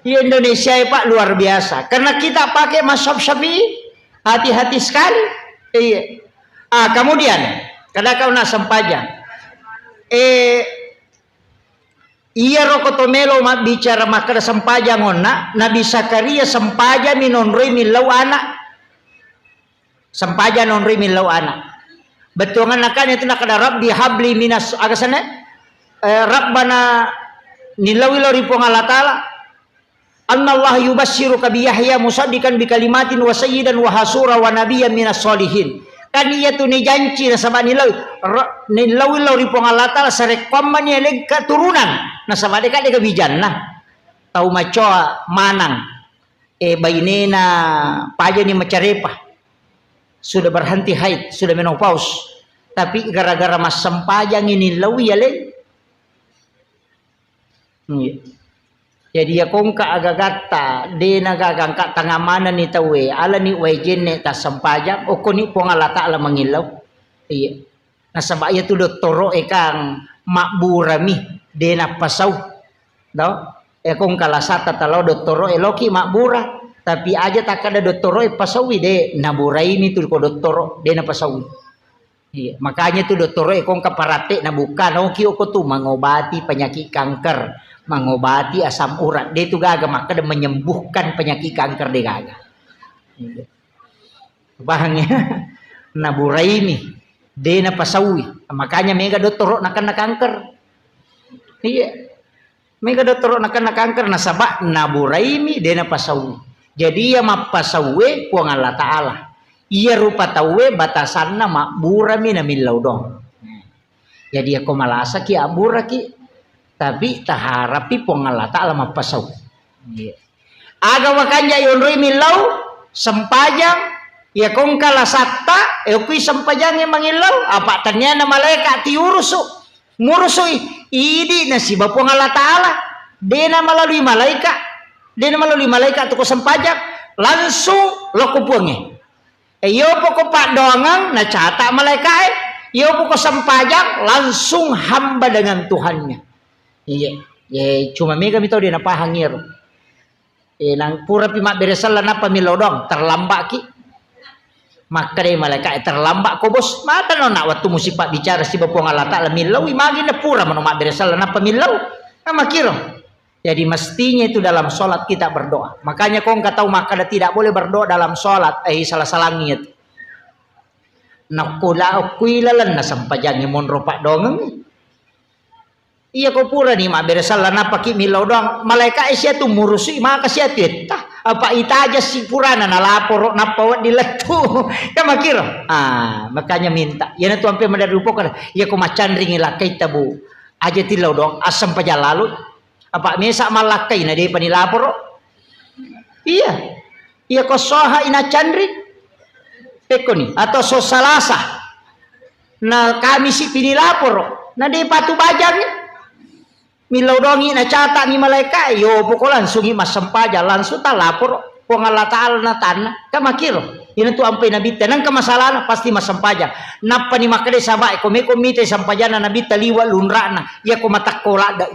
Indonesia Pak luar biasa. Karena kita pakai mazhab Syafi'i, hati-hati sekali. Iya. Kemudian kada kau nak sampajan. Iya rokotomelo mak bicara makada sampaja ngonna Nabi Zakaria sampaja minonroi milau anak sampaja nonroi milau anak betungan nakan itu nakada rabbi habli minas agasana rabbana nilawi lori pong Allah taala annallahu yubassiruka bi Yahya musaddiqan bi kalimatin wa sayyidan wa hasura wa nabiyyan minas solihin. Kan iya tu ni janji na sama nilawi lori pong Allah taala sarekomman niya leg keturunan na sama deka deka bijan na tau macoa manang bainena paja ni macarepa sudah berhenti haid sudah menopause tapi gara-gara mas sempajang ini lawi ya leg jadi ya kongka agagata dena gagang ka tangamana ni tawe ala ni wajene ta sampajang o koni pongala ta ala mangilaw iya nasabaya tu doktoro ekang makburami dena pasaw do kong kalasata talo doktoro eloki makbura tapi aja tak ada doktoro pasawi de naburai mi tu ko doktoro dena pasawi iya makanya tu doktoro kong kaparate na bukan oki ko tu mengobati penyakit kanker mengobati asam urat dia itu gaga maka dia menyembuhkan penyakit kanker dia gaga bahangnya naburaimi dia na pasawi makanya mega doktor nak kanker iya mega doktor nak kanker nasabak naburaimi dia na pasawi jadi ya mapasawi kuang Allah Ta'ala iya rupa tawe batasanna makburami na milau dong jadi aku malasa ki abura ki tapi taharapi pongala ta'ala mapasau aga wakanya yonroi milau sempajang ya kong kala sakta kui sempajang yang mangilau apa tanya na malaikat tiurusu ngurusui idi na si bapongala ta'ala dena melalui malaikat tu ko sempajang langsung lo kupungi yo poko pak dongang na cata malaikat yo poko sempajang langsung hamba dengan Tuhannya. Iya, cuma mega mi tahu dia napa hangir. Nang pura pi mak beresal napa mi lodong terlambat ki. Maka deh malaikat terlambat ko bos. Mata no nak waktu musibah bicara si bapong Allah Ta'ala milau imagi na pura mano mak beresal napa milau. Nama kiro. Jadi mestinya itu dalam sholat kita berdoa. Makanya kau nggak tahu maka tidak boleh berdoa dalam sholat. Salah-salangnya. Nakula kuilalan na sampajangnya monro pak dongeng. Iya kau pura nih mak beresal napa ki milau doang malaikat sia tu murusi maka sia tah apa ita aja si purana na lapor napa di letu ya makir makanya minta ya tu ampe mandar rupo kan ya kau macan ringi lakai tabu aja tilau dong asam paja lalu apa mesa malakai na dia pani lapor iya kau soha ina candri eko nih atau so salasa na kami si pini lapor na dia patu bajang milau dongi na cata ni malaikat yo pokok langsung mas sempaja langsung tak lapor pengala ta'ala na tanah kamakir ini tu ampai nabi tenang ke masalah pasti mas sempaja napa ni makade sabak komite sampajana nabi taliwa lunrana ya ko matak kola da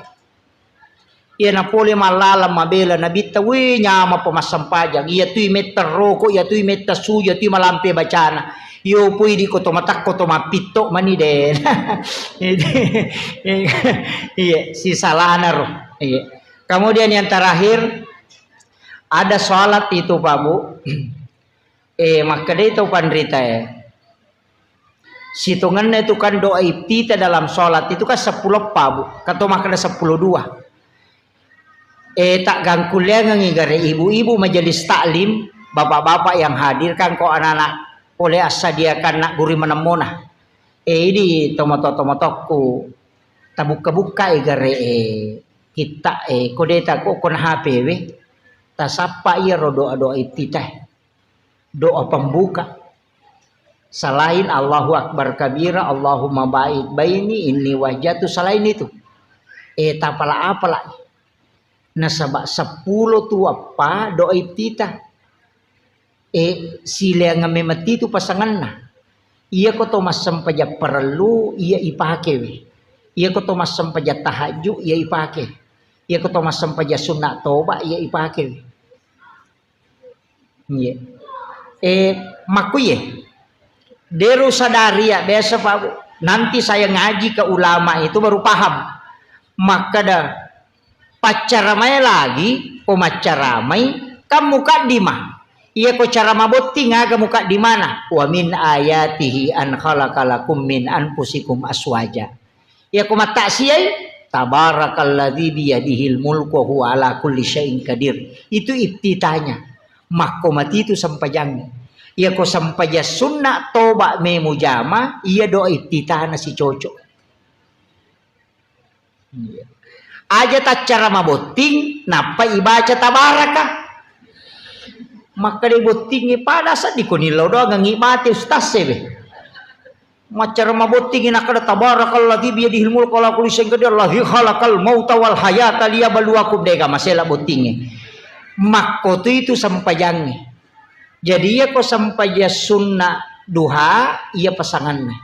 ya napole malala mabela nabi tawi nyama po mas sempaja iya tu meter roko ya tu meter suja tu malampe bacana yo pui di koto matak koto mapito mani den iya si salahna roh iya kemudian yang terakhir ada sholat itu Pak Bu maka dia itu pandrita ya situngannya itu kan doa iftitah dalam sholat itu kan 10 Pak Bu kata maka ada 10 tak gangkulia ngigare ibu-ibu majelis taklim bapak-bapak yang hadir kan kok anak-anak oleh asadiakan nak guri menemona ini tomato-tomatoku tabuka-buka igare kita kode tak kok kon HP we tasapa iya doa-doa iftitah doa pembuka Selain Allahu Akbar kabira, Allahumma ba'id baini inni wajjatu, selain itu tapala apala nasaba 10 tu apa doa iftitah sila nga memati tu pasangan na iya ko to masampaja perlu iya ipake iya ko to masampaja tahajud iya ipake iya ko to masampaja sunat toba iya ipake iya makuye deru sadari ya biasa Pak, nanti saya ngaji ke ulama itu baru paham. Maka dah pacaramai lagi, pemacaramai kamu mukaddimah. Iya ko cara mabotti ngaga muka di mana? Wa min ayatihi an khalaqalakum min anfusikum aswaja. Iya ko mata siyai tabarakalladzi biyadihil mulku wa huwa ala kulli syai'in qadir. Itu iftitahnya. Makomati itu sampajang. Iya ko sampaja sunnah toba me mujama, iya doa iftitah na si cocok. Aja tak cara maboting, napa ibaca tabaraka. Maka di botingi pada saat di kunilo doa ngimati ustaz sebe. Macara mabotingi nakada tabarakalladzi biyadihil mulku wa ala kulli syai'in qadir, allazi khalaqal mauta wal hayata liyabluwakum dega masela botingi. Makko itu sampajangnya. Jadi ya ko sampaja sunnah duha iya pasangannya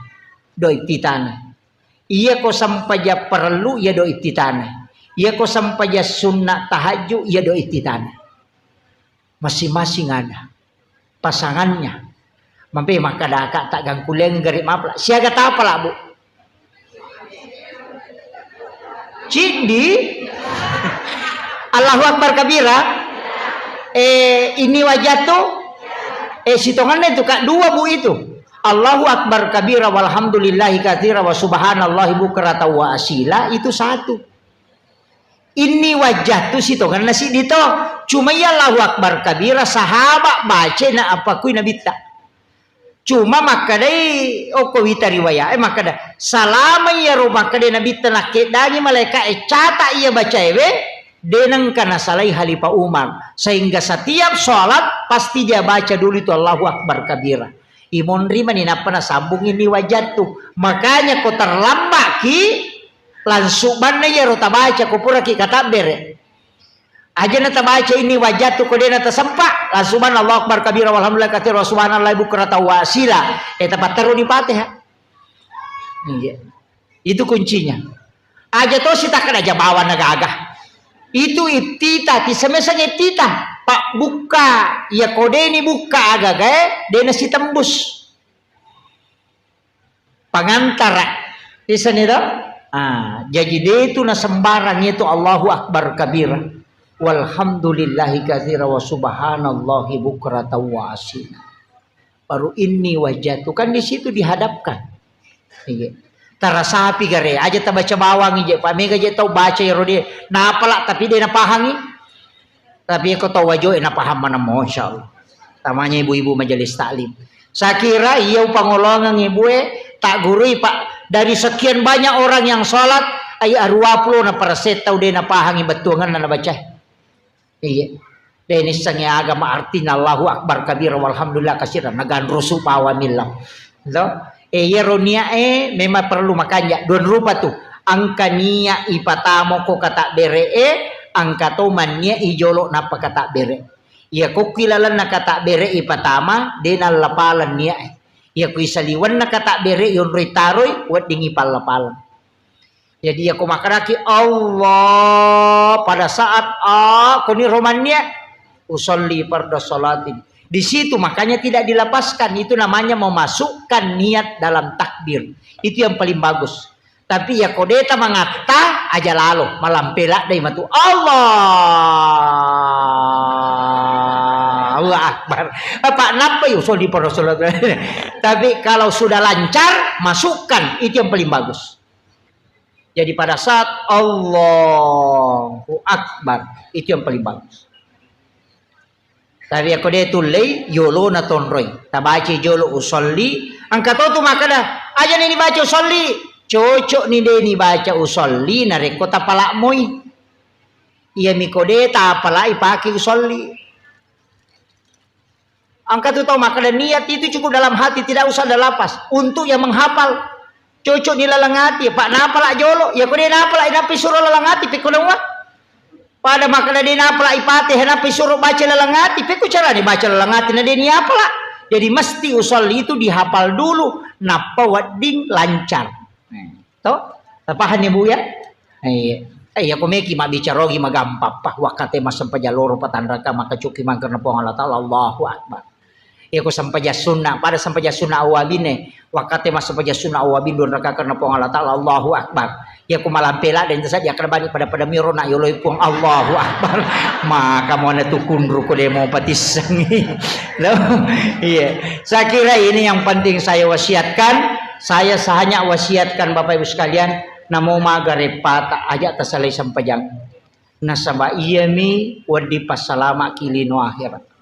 do iftitana. Iya ko sampaja perlu iya do iftitana. Iya ko sampaja sunnah tahajud iya do iftitana. Masing-masing ada pasangannya. Mampe maka daka tak gangkuleng garip mapla. Siaga ta pala Bu? Cindi Allahu Akbar kabira. Ini wajatu sitongannya itu Kak dua Bu itu. Allahu Akbar kabira walhamdulillahi katsira wa subhanallahi bukrata wa asila itu satu. Ini wajah tu sitongan nasi dito. Cuma ya Allahu Akbar kabira sahabat baca na apa kui nabi tak. Cuma maka dai ko wita riwayat maka dah salama ya ro maka dai nabi tak kedangi malaikat cata ia baca denang kana salai Khalifah Umar sehingga setiap sholat pasti dia baca dulu itu Allahu Akbar kabira. Imon rima ni napa na sambung ini wajah tu. Makanya ko terlambat ki langsung mana ya rota baca ko pura ki kata bere. Aja na baca ini wajah tu ko dena tasempak langsung mana Allahu Akbar kabira walhamdulillah katsira wa subhanallahi bukrata wa asila. Tepat taruh di Fatihah. Iya. Itu kuncinya. Aja to sita kada aja bawa nagagah. Itu iftitah, semesanya iftitah. Pak buka, ya kode ini buka agak dia nasi tembus. Pangantara. Di sana itu. Jadi dia itu na sembarang itu Allahu Akbar kabira. Walhamdulillahi katsira wa subhanallahi bukrata wa asila. Baru ini wajah itu kan di situ dihadapkan. Iya. Tarasapi gare aja ta baca bawang ije pa mega je tau baca ya rodi na apala tapi dia na pahangi tapi aku tau wajo na paham mana masyaallah tamanya ibu-ibu majelis taklim sakira iya pangolongan ibu tak gurui Pak dari sekian banyak orang yang sholat ay 20 na paraset tau dia na pahangi betuangan na baca iya deni sange agama artina Allahu Akbar kabira walhamdulillah katsiran nagan rusu pawamillah so yeronia memang perlu makanya don rupa tuh angka nia ipatamo ko kata bere angka to mania ijolo napa kata bere ya ko kilalan na kata bere ipatama denal lapalan nia ya ko isaliwan na kata bere yon ritaroy wat dingi palapalan jadi ya ko makaraki Allah pada saat koni romannya usolli fardu salatin. Di situ makanya tidak dilepaskan, itu namanya memasukkan niat dalam takbir. Itu yang paling bagus. Tapi ya kodeta mengata aja lalu malampela dari matu Allahu Akbar. Apa napa usul di Rasulullah. Tapi kalau sudah lancar masukkan itu yang paling bagus. Jadi pada saat Allahu Akbar itu yang paling bagus. Tapi aku dia tulai yolo na tonroy. Tabaci jolo usolli. Angkat tu maka dah. Aja ni baca usolli. Cocok ni dia ni baca usolli. Nareko tapalak moy. Ia mikode tapalak ipaki usolli. Angka itu tahu maka niat itu cukup dalam hati, tidak usah ada lapas. Untuk yang menghafal, cocok di lalang hati. Pak napa lah jolo, ya kau dia napa lah inapi suruh lalang hati, pikul wah. Pada maka dia napa lah ipati, inapi suruh baca lalang hati, pikul cara nih baca lalang hati, nah dia ni apa lah. Jadi mesti usul itu dihafal dulu, napa wading lancar. Tahu? Tapahan ya bu ya? Ya kau meki mak bicara lagi magampap, pah wakate mas sampai jalur patanraka maka cuki mangker nepong Allah Taala Allahu Akbar. Ya ko sampai sunnah pada sampai sunnah awabine wakate mas sampai sunnah awabin don raka karena pong Allah Taala Allahu Akbar. Ya ko malampela dan itu saja kerbani pada mirona yoloi pong Allahu Akbar. Maka mau netukun ruko demo patisangi. Iya. Saya kira ini yang penting saya wasiatkan. Saya hanya wasiatkan Bapak Ibu sekalian, namo magare pata aja tasalai sampajang. Nasaba iyami wadi pasalama kilino akhirat.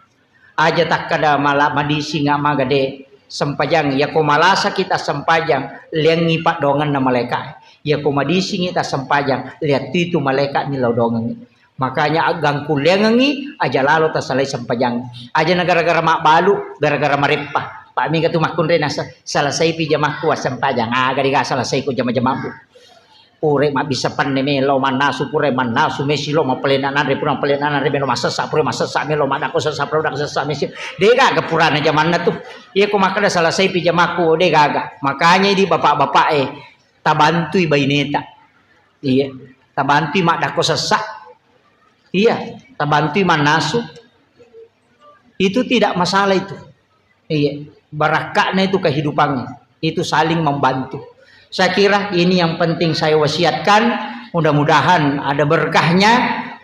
Aja tak kada malah madisi nga magade sempajang ya ko malasa kita sempajang lengi pak dongan na malaikat ya ko madisi kita sempajang lihat itu malaikat ni dongan makanya agang kulengi aja lalu tasalai sempajang aja gara-gara mak balu gara-gara maripah pak mi katu makun rena selesai pijamah kuat sempajang gari ga selesai ku jama-jama pure mak bisa paneme lo manasu pure manasu mesi lo mapelenanan re purang pelenanan re melo masasa pure masasa melo madako sasa produk sasa mesi dega kepurana zaman na tuh iya ko makada selesai pijamaku dega makanya di bapak-bapak tabantui baineta iya tabantui mak dako sasa iya tabantui manasu itu tidak masalah itu iya barakahnya itu kehidupannya itu saling membantu. Saya kira ini yang penting saya wasiatkan. Mudah-mudahan ada berkahnya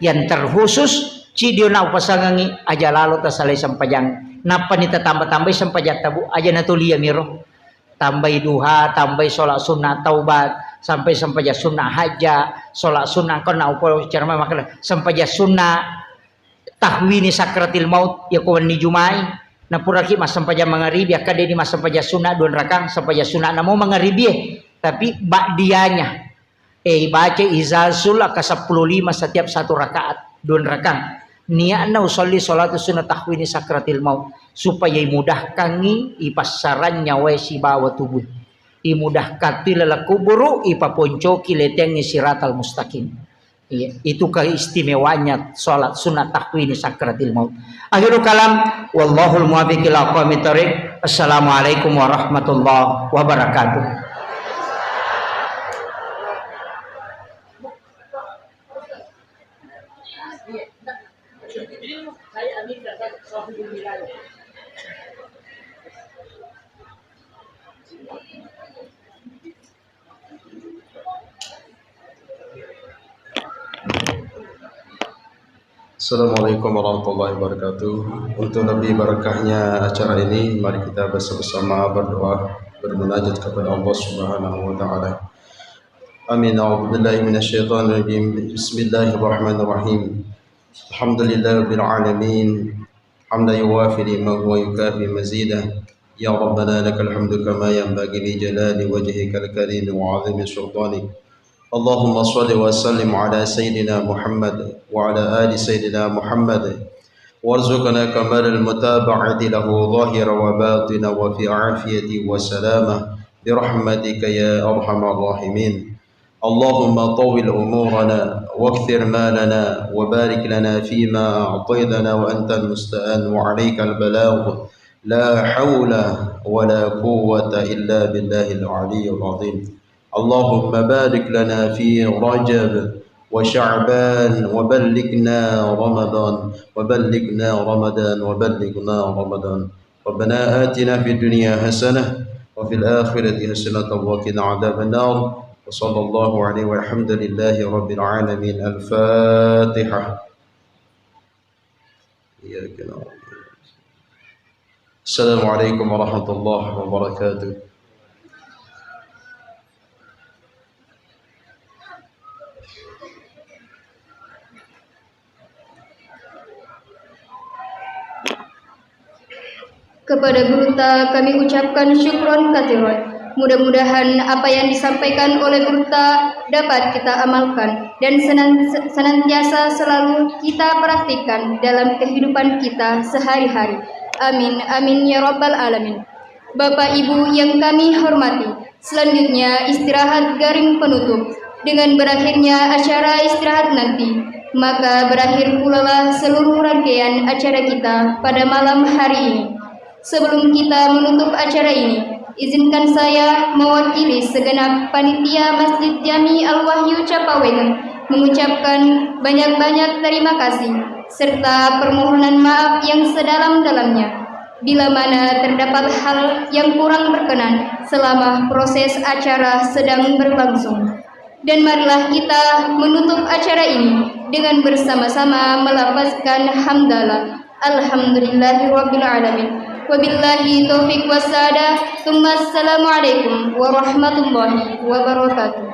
yang terkhusus. Cidio na upasangangi aja lalu tasalai sampajang. Napa nita tambah-tambah sampajat tabu aja natulia miro. Tambah duha, tambah sholat sunnah taubat, sampai sampajat sunnah haja, sholat sunnah kena upah cara makan sampajat sunnah tahwini sakratil maut ya kawan ni jumai. Napuraki mas sampajat mangaribi akade di mas sampajat sunnah don rakang sampajat sunnah namo mangaribi. Tapi ba'diyanya baca izazul ka 15 setiap satu rakaat don rakang niatna usolli salatu sunnah tahwini sakratil maut supaya imudahkan ipassarannya wa si bawa tubuh imudahkan tilala kuburu ipaponcoki letengi siratal mustaqim. Iya, itu keistimewanya salat sunnah tahwini sakratil maut. Akhirul kalam wallahul muwaffiq ila aqwamit thoriq. Assalamualaikum warahmatullahi wabarakatuh. Assalamualaikum warahmatullahi wabarakatuh. Untuk lebih barakahnya acara ini, mari kita bersama-sama berdoa, bermunajat kepada Allah Subhanahu wa taala. Amin. A'udzubillahi minasyaitonir rajim. Bismillahirrahmanirrahim. Alhamdulillahirabbil alamin. Hamdan yuwafi ni'mahu wa yukafi mazidah. Ya Rabbana lakal hamdu kama yanbaghi li jalali wajhikal karim wa 'azimi sultanik. اللهم صل وسلم على سيدنا محمد وعلى آل سيدنا محمد وارزقنا كمال المتابعة له ظاهرا وباطنا وفي عافية وسلامة برحمتك يا أرحم الراحمين. اللهم طول أمورنا واكثر مالنا وبارك لنا فيما أعطيتنا وأنت المستعان وعليك البلاغ لا حول ولا قوة إلا بالله العلي العظيم. اللهم بارك لنا في رجب وشعبان وبلغنا رمضان ربنا آتنا في الدنيا حسنة وفي الآخرة حسنة وقنا عذاب النار وصلى الله عليه والحمد لله رب العالمين. الفاتحة. السلام عليكم ورحمة الله وبركاته. Kepada Guru Ta kami ucapkan syukron katsiran. Mudah-mudahan apa yang disampaikan oleh Guru Ta dapat kita amalkan dan senantiasa selalu kita praktikkan dalam kehidupan kita sehari-hari. Amin, amin ya rabbal alamin. Bapak Ibu yang kami hormati, selanjutnya istirahat garing penutup. Dengan berakhirnya acara istirahat nanti, maka berakhir pula lah seluruh rangkaian acara kita pada malam hari ini. Sebelum kita menutup acara ini, izinkan saya mewakili segenap panitia Masjid Jami Al-Wahyu Capawetan mengucapkan banyak-banyak terima kasih serta permohonan maaf yang sedalam-dalamnya bila mana terdapat hal yang kurang berkenan selama proses acara sedang berlangsung. Dan marilah kita menutup acara ini dengan bersama-sama melafazkan hamdalah. Alhamdulillahirabbil alamin. Wabillahi taufiq wassadah. Assalamualaikum warahmatullahi wabarakatuh.